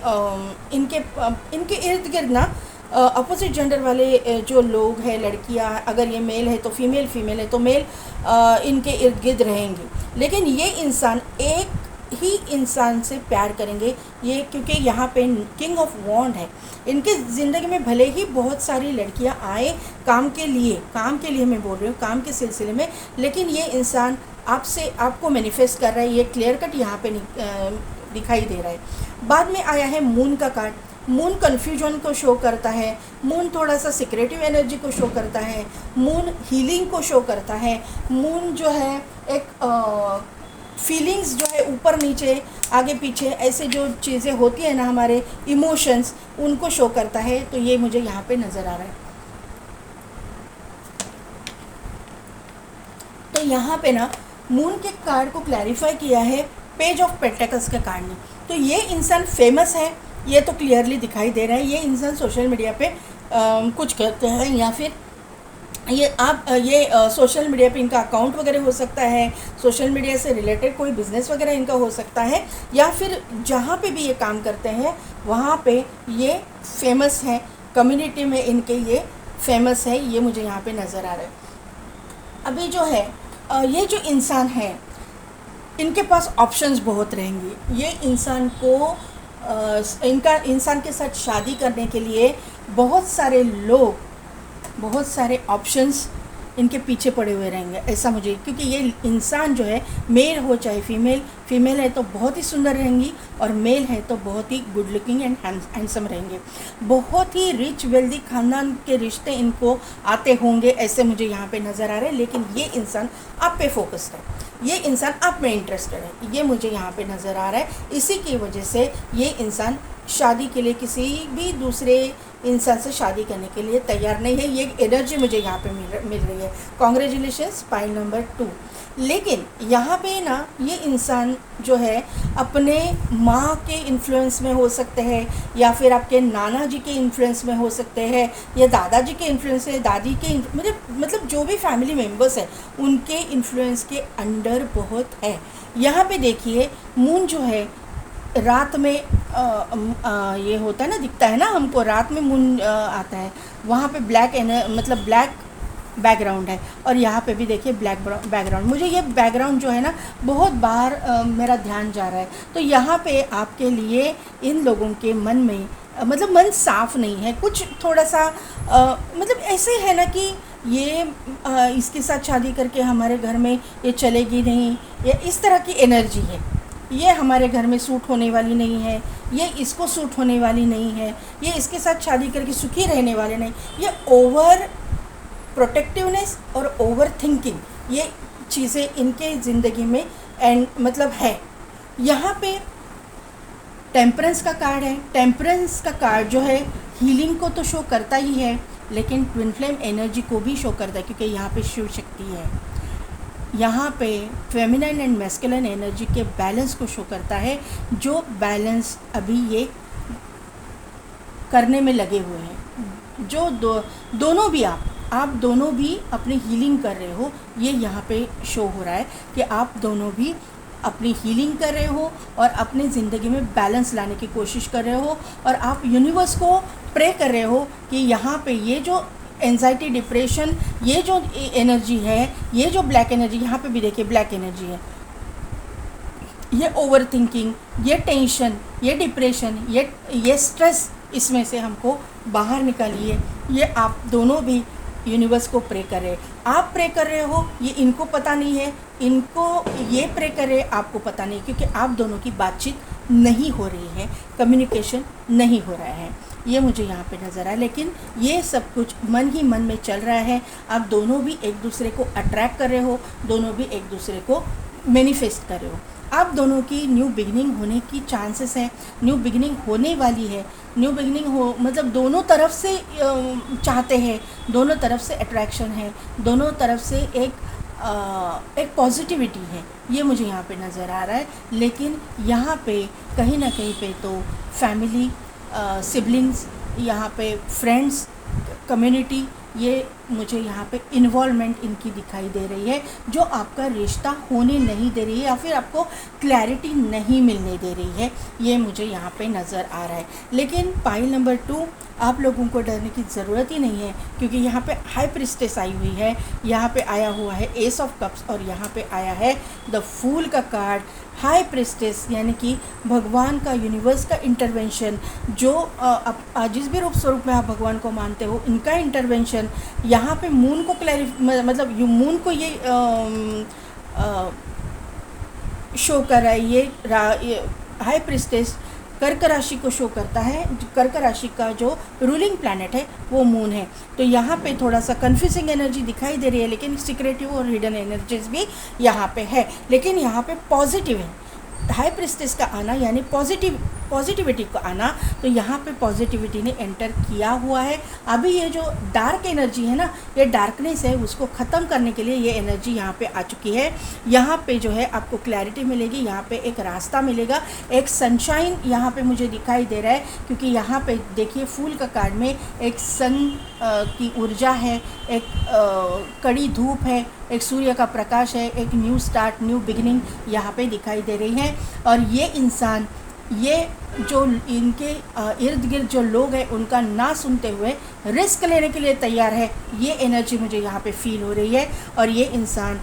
[SPEAKER 1] इनके इर्द गिर्द ना अपोजिट जेंडर वाले जो लोग हैं, लड़कियां, अगर ये मेल है तो फीमेल है तो मेल इनके इर्द गिर्द रहेंगे। लेकिन ये इंसान एक ही इंसान से प्यार करेंगे ये, क्योंकि यहाँ पे किंग ऑफ वॉन्ड है। इनके ज़िंदगी में भले ही बहुत सारी लड़कियाँ आए काम के लिए मैं बोल रही हूँ, काम के सिलसिले में, लेकिन ये इंसान आपको मैनिफेस्ट कर रहा है। ये क्लियर कट यहाँ पे दिखाई दे रहा है। बाद में आया है मून का कार्ड। मून कन्फ्यूजन को शो करता है, मून थोड़ा सा सिक्रेटिव एनर्जी को शो करता है, मून हीलिंग को शो करता है, मून जो है एक फीलिंग्स जो है ऊपर नीचे आगे पीछे ऐसे जो चीज़ें होती है ना, हमारे इमोशंस, उनको शो करता है। तो ये मुझे यहाँ पे नज़र आ रहा है। तो यहाँ पे ना मून के कार्ड को क्लैरिफाई किया है पेज ऑफ पेंटिकल्स के कार्ड ने। तो ये इंसान फेमस है, ये तो क्लियरली दिखाई दे रहा है। ये इंसान सोशल मीडिया पे कुछ करते हैं, या फिर ये सोशल मीडिया पे इनका अकाउंट वगैरह हो सकता है, सोशल मीडिया से रिलेटेड कोई बिज़नेस वगैरह इनका हो सकता है, या फिर जहाँ पे भी ये काम करते हैं वहाँ पे ये फेमस है, कम्युनिटी में इनके ये फेमस है। ये मुझे यहाँ पे नज़र आ रहा है। अभी जो है ये जो इंसान है, इनके पास ऑप्शंस बहुत रहेंगे। ये इंसान को इंसान के साथ शादी करने के लिए बहुत सारे लोग, बहुत सारे ऑप्शंस इनके पीछे पड़े हुए रहेंगे, ऐसा मुझे, क्योंकि ये इंसान जो है, मेल हो चाहे फीमेल है तो बहुत ही सुंदर रहेंगी, और मेल है तो बहुत ही गुड लुकिंग एंड हैंडसम रहेंगे। बहुत ही रिच वेल्दी खानदान के रिश्ते इनको आते होंगे, ऐसे मुझे यहाँ पे नज़र आ रहे हैं। लेकिन ये इंसान आप पे फोकस्ड है, ये इंसान आप में इंटरेस्टेड है, ये मुझे यहाँ पे नज़र आ रहा है। इसी की वजह से ये इंसान शादी के लिए किसी भी दूसरे इंसान से शादी करने के लिए तैयार नहीं है। ये एनर्जी मुझे यहाँ पे मिल रही है। Congratulations, pile number 2। लेकिन यहाँ पे ना ये इंसान जो है अपने माँ के इन्फ्लुएंस में हो सकते हैं, या फिर आपके नाना जी के इन्फ्लुएंस में हो सकते हैं, या दादाजी के इन्फ्लुएंस है, दादी के मतलब जो भी फैमिली मेम्बर्स हैं उनके इन्फ्लुएंस के अंडर बहुत है। यहाँ पे देखिए मून जो है रात में ये होता है ना, दिखता है ना हमको, रात में मून आता है, वहाँ पे ब्लैक बैकग्राउंड है, और यहाँ पे भी देखिए ब्लैक बैकग्राउंड। मुझे ये बैकग्राउंड जो है ना बहुत बार मेरा ध्यान जा रहा है। तो यहाँ पे आपके लिए इन लोगों के मन में मतलब मन साफ नहीं है, कुछ थोड़ा सा मतलब ऐसे है ना कि ये इसके साथ शादी करके हमारे घर में ये चलेगी नहीं, या इस तरह की एनर्जी है। ये हमारे घर में सूट होने वाली नहीं है, ये इसको सूट होने वाली नहीं है, ये इसके साथ शादी करके सुखी रहने वाले नहीं। ये ओवर प्रोटेक्टिवनेस और ओवर थिंकिंग, ये चीज़ें इनके ज़िंदगी में मतलब है। यहाँ पे टेम्परेंस का कार्ड है। टेम्परेंस का कार्ड जो है हीलिंग को तो शो करता ही है, लेकिन ट्विन फ्लेम एनर्जी को भी शो करता है, क्योंकि यहाँ पे शिव शक्ति है। यहाँ पे फेमिनाइन एंड मैस्कुलिन एनर्जी के बैलेंस को शो करता है, जो बैलेंस अभी ये करने में लगे हुए हैं। जो दोनों भी आप दोनों भी अपनी हीलिंग कर रहे हो, ये यहाँ पे शो हो रहा है कि आप दोनों भी अपनी हीलिंग कर रहे हो और अपनी ज़िंदगी में बैलेंस लाने की कोशिश कर रहे हो, और आप यूनिवर्स को प्रे कर रहे हो कि यहाँ पे ये जो एंजाइटी, डिप्रेशन, ये जो एनर्जी है, ये जो ब्लैक एनर्जी, यहाँ पे भी देखिए ब्लैक एनर्जी है, ये ओवर थिंकिंग, ये टेंशन, ये डिप्रेशन, ये स्ट्रेस, इसमें से हमको बाहर निकालिए। ये आप दोनों भी यूनिवर्स को प्रे कर रहे, आप प्रे कर रहे हो, ये इनको पता नहीं है, इनको ये प्रे कर रहे, आपको पता नहीं, क्योंकि आप दोनों की बातचीत नहीं हो रही है, कम्युनिकेशन नहीं हो रहा है। ये मुझे यहाँ पे नज़र आया। लेकिन ये सब कुछ मन ही मन में चल रहा है। आप दोनों भी एक दूसरे को अट्रैक्ट कर रहे हो, दोनों भी एक दूसरे को मैनिफेस्ट कर रहे हो। आप दोनों की न्यू बिगनिंग होने की चांसेस है, न्यू बिगनिंग होने वाली है। न्यू बिगनिंग हो मतलब दोनों तरफ से चाहते हैं, दोनों तरफ से अट्रैक्शन है, दोनों तरफ से एक पॉजिटिविटी है, ये मुझे यहाँ पे नज़र आ रहा है। लेकिन यहाँ पे कहीं ना कहीं पे तो फैमिली, सिबलिंग्स, यहाँ पे फ्रेंड्स, कम्युनिटी, ये मुझे यहाँ पे इन्वॉल्वमेंट इनकी दिखाई दे रही है, जो आपका रिश्ता होने नहीं दे रही है या फिर आपको क्लैरिटी नहीं मिलने दे रही है, ये मुझे यहाँ पे नज़र आ रहा है। लेकिन पाइल नंबर 2, आप लोगों को डरने की ज़रूरत ही नहीं है, क्योंकि यहाँ पे हाई प्रिस्टेस आई हुई है, यहाँ पे आया हुआ है एस ऑफ कप्स और यहाँ पे आया है द फूल का कार्ड। हाई प्रिस्टेस यानी कि भगवान का, यूनिवर्स का इंटरवेंशन, जो जिस भी रूप स्वरूप में आप भगवान को मानते हो, इनका इंटरवेंशन यहाँ पे मून को मतलब मून को ये शो कर रहा है। ये हाई प्रिस्टेस कर्क राशि को शो करता है। कर्क राशि का जो रूलिंग प्लैनेट है वो मून है। तो यहाँ पे थोड़ा सा कन्फ्यूजिंग एनर्जी दिखाई दे रही है, लेकिन सीक्रेटिव और हिडन एनर्जीज भी यहाँ पे है। लेकिन यहाँ पे पॉजिटिव है, हाई प्रिस्टेस का आना यानी पॉजिटिविटी का आना, तो यहाँ पे पॉजिटिविटी ने एंटर किया हुआ है। अभी ये जो डार्क एनर्जी है ना, ये डार्कनेस है, उसको ख़त्म करने के लिए ये एनर्जी यहाँ पे आ चुकी है। यहाँ पे जो है आपको क्लैरिटी मिलेगी, यहाँ पे एक रास्ता मिलेगा, एक सनशाइन यहाँ पे मुझे दिखाई दे रहा है, क्योंकि यहाँ पे देखिए फूल का कार्ड में एक सन की ऊर्जा है, एक कड़ी धूप है, एक सूर्य का प्रकाश है, एक न्यू स्टार्ट, न्यू बिगिनिंग यहाँ पे दिखाई दे रही है। और ये इंसान, ये जो इनके इर्द गिर्द जो लोग हैं, उनका ना सुनते हुए रिस्क लेने के लिए तैयार है, ये एनर्जी मुझे यहाँ पे फील हो रही है। और ये इंसान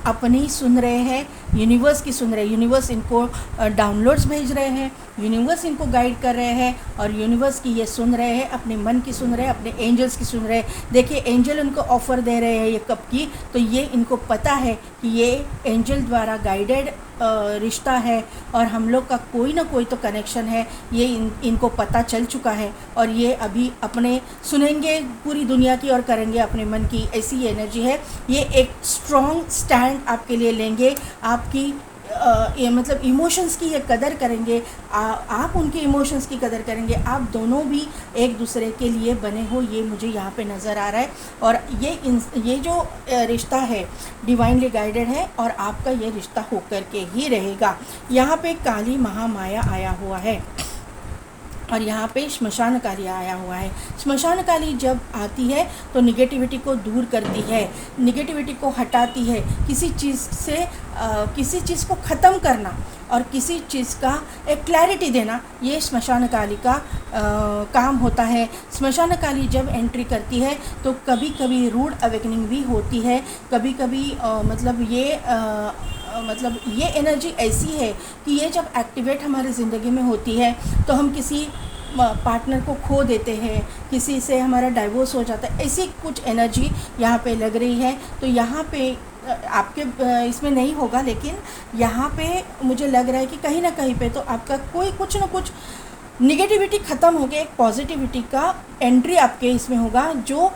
[SPEAKER 1] अपनी सुन रहे हैं, यूनिवर्स की सुन रहे हैं, यूनिवर्स इनको डाउनलोड्स भेज रहे हैं, यूनिवर्स इनको गाइड कर रहे हैं, और यूनिवर्स की ये सुन रहे हैं, अपने मन की सुन रहे हैं, अपने एंजल्स की सुन रहे हैं। देखिए एंजल उनको ऑफ़र दे रहे हैं ये कप की, तो ये इनको पता है कि ये एंजल द्वारा गाइडेड रिश्ता है और हम लोग का कोई ना कोई तो कनेक्शन है, ये इनको पता चल चुका है। और ये अभी अपने सुनेंगे पूरी दुनिया की और करेंगे अपने मन की, ऐसी एनर्जी है। ये एक स्ट्रॉन्ग स्टैंड आपके लिए लेंगे, आपकी ये मतलब इमोशंस की ये कदर करेंगे, आप उनके इमोशंस की कदर करेंगे। आप दोनों भी एक दूसरे के लिए बने हो, ये मुझे यहाँ पे नज़र आ रहा है। और ये जो रिश्ता है डिवाइनली गाइडेड है, और आपका ये रिश्ता होकर के ही रहेगा। यहाँ पे काली महामाया आया हुआ है, और यहाँ पे श्मशान काली आया हुआ है। श्मशान काली जब आती है तो निगेटिविटी को दूर करती है, निगेटिविटी को हटाती है, किसी चीज़ से किसी चीज़ को ख़त्म करना और किसी चीज़ का एक क्लैरिटी देना, ये श्मशान काली का काम होता है। श्मशान काली जब एंट्री करती है तो कभी कभी रूड अवेकनिंग भी होती है, कभी कभी मतलब ये एनर्जी ऐसी है कि ये जब एक्टिवेट हमारी ज़िंदगी में होती है तो हम किसी पार्टनर को खो देते हैं, किसी से हमारा डाइवोर्स हो जाता है, ऐसी कुछ एनर्जी यहाँ पे लग रही है। तो यहाँ पे आपके इसमें नहीं होगा, लेकिन यहाँ पे मुझे लग रहा है कि कहीं ना कहीं पे तो आपका कोई कुछ ना कुछ निगेटिविटी ख़त्म हो गया, एक पॉजिटिविटी का एंट्री आपके इसमें होगा, जो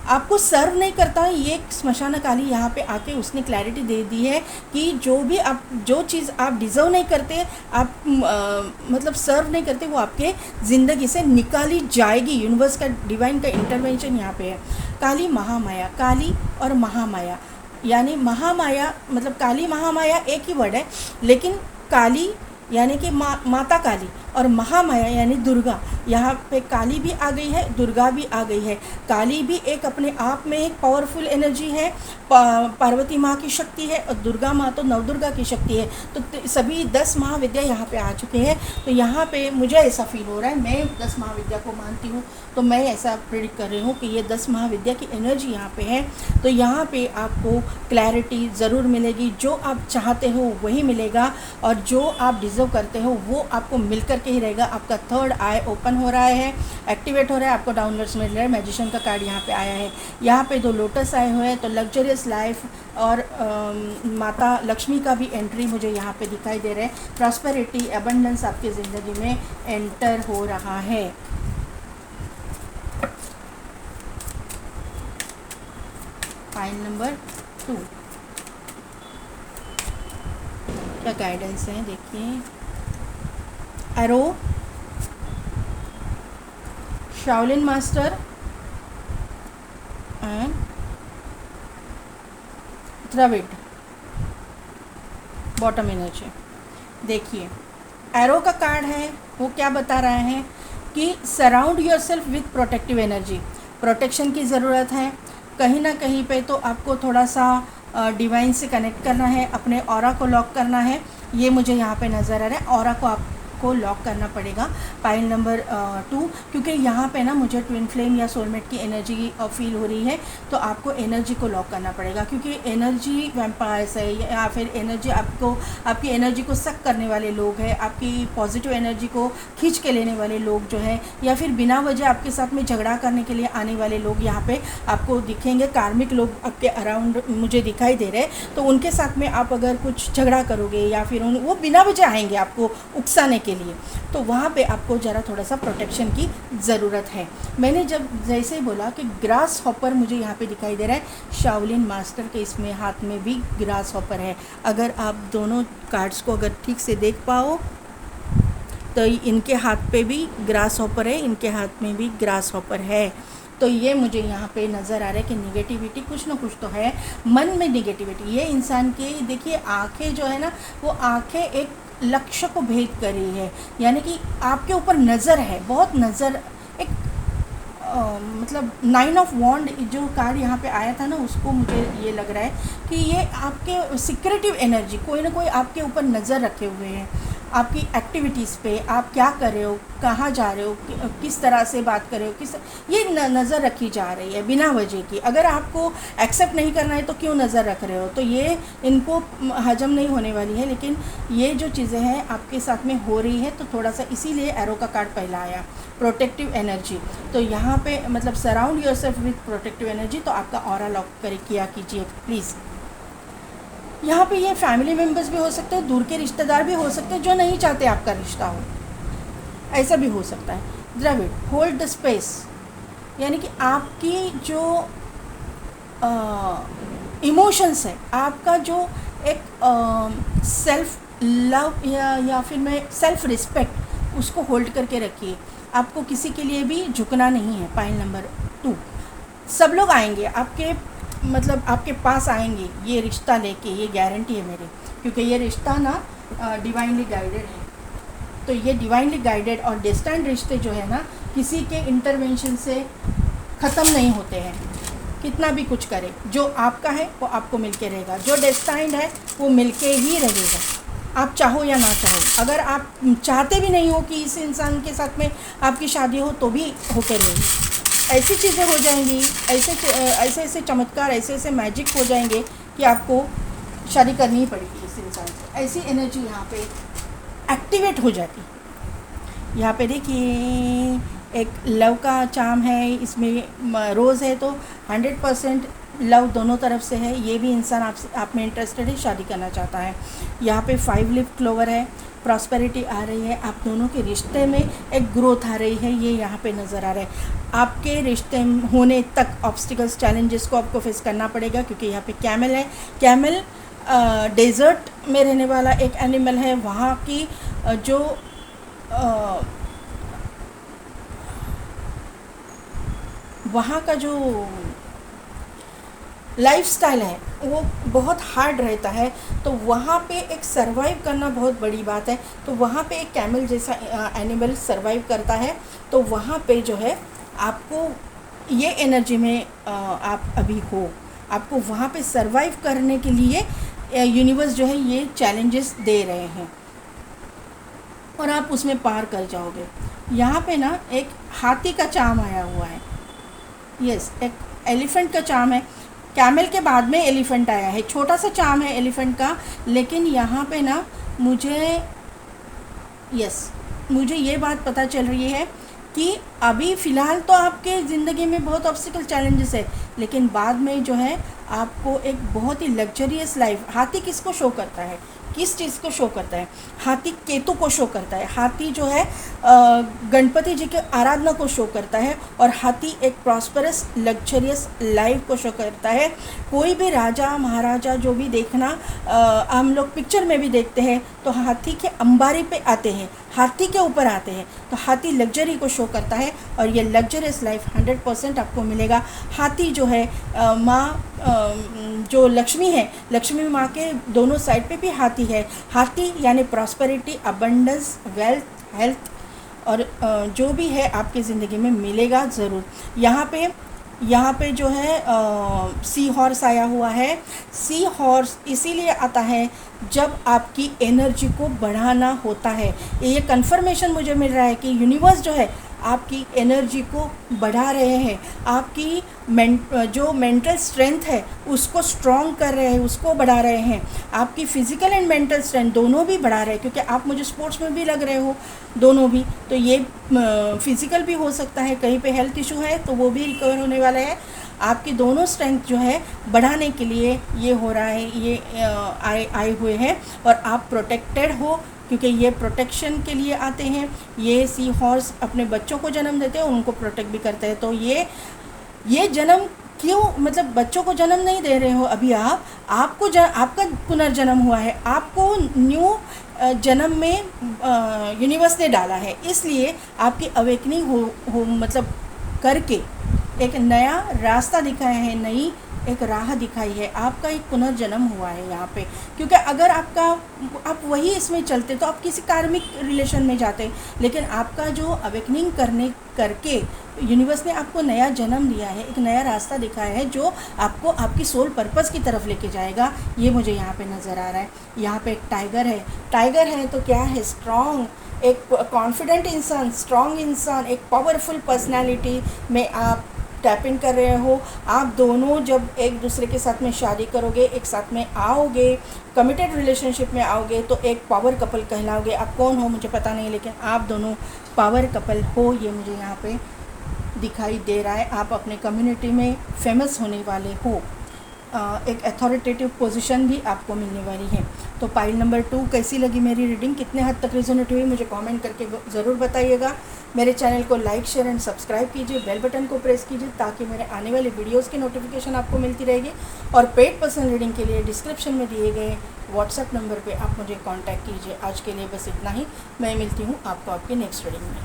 [SPEAKER 1] आपको सर्व नहीं करता है। ये श्मशान काली यहाँ पे आके उसने क्लैरिटी दे दी है कि जो चीज़ आप डिज़र्व नहीं करते, आप मतलब सर्व नहीं करते, वो आपके ज़िंदगी से निकाली जाएगी। यूनिवर्स का डिवाइन का इंटरवेंशन यहाँ पे है। काली महामाया, काली और महामाया यानी महामाया मतलब काली महामाया एक ही वर्ड है, लेकिन काली यानी कि माता काली और महामाया यानी दुर्गा। यहाँ पे काली भी आ गई है, दुर्गा भी आ गई है। काली भी एक अपने आप में एक पावरफुल एनर्जी है, पार्वती माँ की शक्ति है, और दुर्गा माँ तो नवदुर्गा की शक्ति है। तो सभी 10 महाविद्या यहाँ पे आ चुके हैं। तो यहाँ पे मुझे ऐसा फील हो रहा है, मैं 10 महाविद्या को मानती हूँ, तो मैं ऐसा प्रेडिक्ट कर रही हूँ कि ये 10 महाविद्या की एनर्जी यहाँ पे है। तो यहाँ पे आपको क्लैरिटी ज़रूर मिलेगी, जो आप चाहते हो वही मिलेगा, और जो आप डिज़र्व करते हो वो आपको मिल कर के ही रहेगा। आपका थर्ड आई ओपन हो रहा है, एक्टिवेट हो रहा है, आपको डाउनवर्ड्स मिल रहा है। मैजिशियन का कार्ड यहाँ पे आया है। यहाँ पे 2 लोटस आए हुए हैं, तो लग्जरियस लाइफ और माता लक्ष्मी का भी एंट्री मुझे यहाँ पे दिखाई दे रहा है। प्रॉस्पेरिटी, एबंडेंस आपकी ज़िंदगी में एंटर हो रहा है। फाइल नंबर 2, क्या गाइडेंस है देखिए। एरो, शाओलिन मास्टर एंड द्रविड बॉटम एनर्जी। देखिए एरो का कार्ड है, वो क्या बता रहा है कि surround yourself with protective energy. Protection की ज़रूरत है, कहीं ना कहीं पे तो आपको थोड़ा सा डिवाइन से कनेक्ट करना है, अपने ऑरा को लॉक करना है। ये मुझे यहाँ पे नज़र आ रहा है, ऑरा को आपको लॉक करना पड़ेगा पाइल नंबर 2, क्योंकि यहाँ पे ना मुझे ट्विन फ्लेम या सोलमेट की एनर्जी फील हो रही है। तो आपको एनर्जी को लॉक करना पड़ेगा, क्योंकि एनर्जी वैम्पायर्स है या फिर एनर्जी आपकी एनर्जी को सक करने वाले लोग हैं, आपकी पॉजिटिव एनर्जी को खींच के लेने वाले लोग जो है, या फिर बिना वजह आपके साथ में झगड़ा करने के लिए आने वाले लोग यहाँ पे आपको दिखेंगे। कार्मिक लोग आपके अराउंड मुझे दिखाई दे रहे हैं। तो उनके साथ में आप अगर कुछ झगड़ा करोगे या फिर वो बिना वजह आएंगे आपको उकसाने के लिए, तो वहाँ पे आपको ज़रा थोड़ा सा प्रोटेक्शन की ज़रूरत है। मैंने जब जैसे ही बोला कि ग्रास हॉपर मुझे यहाँ पे दिखाई दे रहा है, शाओलिन मास्टर के इसमें हाथ में भी ग्रास हॉपर है। अगर आप दोनों कार्ड्स को अगर ठीक से देख पाओ तो इनके हाथ पे भी ग्रास हॉपर है, इनके हाथ में भी ग्रास हॉपर है। तो ये मुझे यहाँ पे नज़र आ रहा है कि निगेटिविटी कुछ ना कुछ तो है, मन में निगेटिविटी। ये इंसान के देखिए आँखें जो है ना, वो आँखें एक लक्ष्य को भेद कर रही है, यानी कि आपके ऊपर नज़र है, बहुत नज़र। एक मतलब 9 ऑफ वॉन्ड जो कार्ड यहाँ पे आया था ना, उसको मुझे ये लग रहा है कि ये आपके सीक्रेटिव एनर्जी कोई ना कोई आपके ऊपर नज़र रखे हुए हैं, आपकी एक्टिविटीज़ पे, आप क्या कर रहे हो, कहाँ जा रहे हो, किस तरह से बात कर रहे हो, ये नज़र रखी जा रही है बिना वजह की। अगर आपको एक्सेप्ट नहीं करना है तो क्यों नज़र रख रहे हो, तो ये इनको हजम नहीं होने वाली है। लेकिन ये जो चीज़ें हैं आपके साथ में हो रही है, तो थोड़ा सा इसीलिए एरो का कार्ड पहला आया, प्रोटेक्टिव एनर्जी। तो यहाँ पे मतलब surround yourself with protective energy. तो आपका ऑरा लॉक किया कीजिए प्लीज़। यहाँ पे ये फैमिली मेम्बर्स भी हो सकते हैं, दूर के रिश्तेदार भी हो सकते हैं जो नहीं चाहते आपका रिश्ता हो, ऐसा भी हो सकता है। द्रविड, होल्ड द स्पेस, यानी कि आपकी जो इमोशंस है, आपका जो एक सेल्फ लव या फिर मैं सेल्फ रिस्पेक्ट, उसको होल्ड करके रखिए। आपको किसी के लिए भी झुकना नहीं है। पाइल नंबर 2, सब लोग आएंगे आपके मतलब आपके पास आएंगे ये रिश्ता लेके, ये गारंटी है मेरी, क्योंकि ये रिश्ता ना डिवाइनली गाइडेड है। तो ये डिवाइनली गाइडेड और डेस्टाइन्ड रिश्ते जो है ना, किसी के इंटरवेंशन से ख़त्म नहीं होते हैं। कितना भी कुछ करे, जो आपका है वो आपको मिलके रहेगा, जो डेस्टाइन्ड है वो मिलके ही रहेगा, आप चाहो या ना चाहो। अगर आप चाहते भी नहीं हो कि इस इंसान के साथ में आपकी शादी हो, तो भी होकर रहेगी। ऐसी चीज़ें हो जाएंगी, ऐसे चमत्कार, ऐसे मैजिक हो जाएंगे कि आपको शादी करनी ही पड़ेगी इस इंसान से। ऐसी एनर्जी यहाँ पे एक्टिवेट हो जाती है। यहाँ पे देखिए एक लव का चार्म है, इसमें रोज़ है, तो 100% लव दोनों तरफ से है। ये भी इंसान आप में इंटरेस्टेड है, शादी करना चाहता है। यहाँ पे 5 लीफ क्लोवर है, प्रॉस्पेरिटी आ रही है, आप दोनों के रिश्ते में एक ग्रोथ आ रही है, ये यहाँ पे नज़र आ रहा है। आपके रिश्ते होने तक ऑब्स्टिकल्स, चैलेंजेस को आपको फेस करना पड़ेगा, क्योंकि यहाँ पे कैमल है। कैमल डेजर्ट में रहने वाला एक एनिमल है। वहाँ की जो वहाँ का जो लाइफस्टाइल है वो बहुत हार्ड रहता है, तो वहाँ पे एक सरवाइव करना बहुत बड़ी बात है। तो वहाँ पे एक कैमल जैसा एनिमल सरवाइव करता है, तो वहाँ पे जो है आपको ये एनर्जी में आप अभी हो, आपको वहाँ पे सरवाइव करने के लिए यूनिवर्स जो है ये चैलेंजेस दे रहे हैं और आप उसमें पार कर जाओगे। यहाँ पे ना एक हाथी का चाम आया हुआ है, यस, एक एलिफेंट का चाम है। कैमल के बाद में एलिफेंट आया है, छोटा सा चाम है एलिफेंट का, लेकिन यहाँ पे ना मुझे ये बात पता चल रही है कि अभी फ़िलहाल तो आपके ज़िंदगी में बहुत ऑब्स्टिकल चैलेंजेस है, लेकिन बाद में जो है आपको एक बहुत ही लग्जरियस लाइफ। हाथी किसको शो करता है? किस चीज़ को शो करता है? हाथी केतु को शो करता है। हाथी जो है गणपति जी के आराधना को शो करता है, और हाथी एक प्रॉस्परस लग्जरियस लाइफ को शो करता है। कोई भी राजा महाराजा जो भी देखना हम लोग पिक्चर में भी देखते हैं तो हाथी के अंबारी पे आते हैं, हाथी के ऊपर आते हैं, तो हाथी लग्जरी को शो करता है, और ये लग्जरियस लाइफ 100% आपको मिलेगा। हाथी जो है माँ जो लक्ष्मी है, लक्ष्मी माँ के दोनों साइड पे भी हाथी है। हाथी यानी प्रॉस्पेरिटी, अबंडेंस, वेल्थ, हेल्थ, और जो भी है आपकी ज़िंदगी में मिलेगा ज़रूर। यहाँ पे जो है सी हॉर्स आया हुआ है। सी हॉर्स इसीलिए आता है जब आपकी एनर्जी को बढ़ाना होता है। ये कंफर्मेशन मुझे मिल रहा है कि यूनिवर्स जो है आपकी एनर्जी को बढ़ा रहे हैं, आपकी जो मेंटल स्ट्रेंथ है उसको स्ट्रॉन्ग कर रहे हैं, उसको बढ़ा रहे हैं। आपकी फ़िज़िकल एंड मेंटल स्ट्रेंथ दोनों भी बढ़ा रहे हैं, क्योंकि आप मुझे स्पोर्ट्स में भी लग रहे हो, दोनों भी। तो ये फिज़िकल भी हो सकता है, कहीं पे हेल्थ इशू है तो वो भी रिकवर होने वाला है। आपकी दोनों स्ट्रेंथ जो है बढ़ाने के लिए ये हो रहा है, ये आए हुए हैं, और आप प्रोटेक्टेड हो, क्योंकि ये प्रोटेक्शन के लिए आते हैं। ये सी हॉर्स अपने बच्चों को जन्म देते हैं, उनको प्रोटेक्ट भी करते हैं। तो ये जन्म क्यों, मतलब बच्चों को जन्म नहीं दे रहे हो अभी आपको आपका पुनर्जन्म हुआ है, आपको न्यू जन्म में यूनिवर्स ने डाला है, इसलिए आपकी अवेकनिंग हो मतलब करके एक नया रास्ता दिखाया है, नई एक राह दिखाई है, आपका एक पुनर्जन्म हुआ है यहाँ पे। क्योंकि अगर आप वही इसमें चलते तो आप किसी कार्मिक रिलेशन में जाते, लेकिन आपका जो अवेकनिंग करके यूनिवर्स ने आपको नया जन्म दिया है, एक नया रास्ता दिखाया है जो आपको आपकी सोल पर्पस की तरफ लेके जाएगा। ये मुझे यहाँ पे नज़र आ रहा है। यहाँ पे एक टाइगर है तो क्या है, स्ट्रॉन्ग, एक कॉन्फिडेंट इंसान, स्ट्रॉन्ग इंसान, एक पावरफुल पर्सनैलिटी में आप टैप इन कर रहे हो। आप दोनों जब एक दूसरे के साथ में शादी करोगे, एक साथ में आओगे, कमिटेड रिलेशनशिप में आओगे, तो एक पावर कपल कहलाओगे। आप कौन हो मुझे पता नहीं, लेकिन आप दोनों पावर कपल हो, ये मुझे यहाँ पे दिखाई दे रहा है। आप अपने कम्युनिटी में फेमस होने वाले हो, एक अथॉरिटेटिव पोजीशन भी आपको मिलने वाली है। तो पाइल नंबर 2 कैसी लगी मेरी रीडिंग, कितने हद तक रिजोनेट हुई, मुझे कमेंट करके ज़रूर बताइएगा। मेरे चैनल को लाइक, शेयर एंड सब्सक्राइब कीजिए, बेल बटन को प्रेस कीजिए ताकि मेरे आने वाले वीडियोस की नोटिफिकेशन आपको मिलती रहेगी। और पेड पर्सनल रीडिंग के लिए डिस्क्रिप्शन में दिए गए व्हाट्सएप नंबर पे आप मुझे कांटेक्ट कीजिए। आज के लिए बस इतना ही, मैं मिलती हूँ आपको आपकी नेक्स्ट रीडिंग में।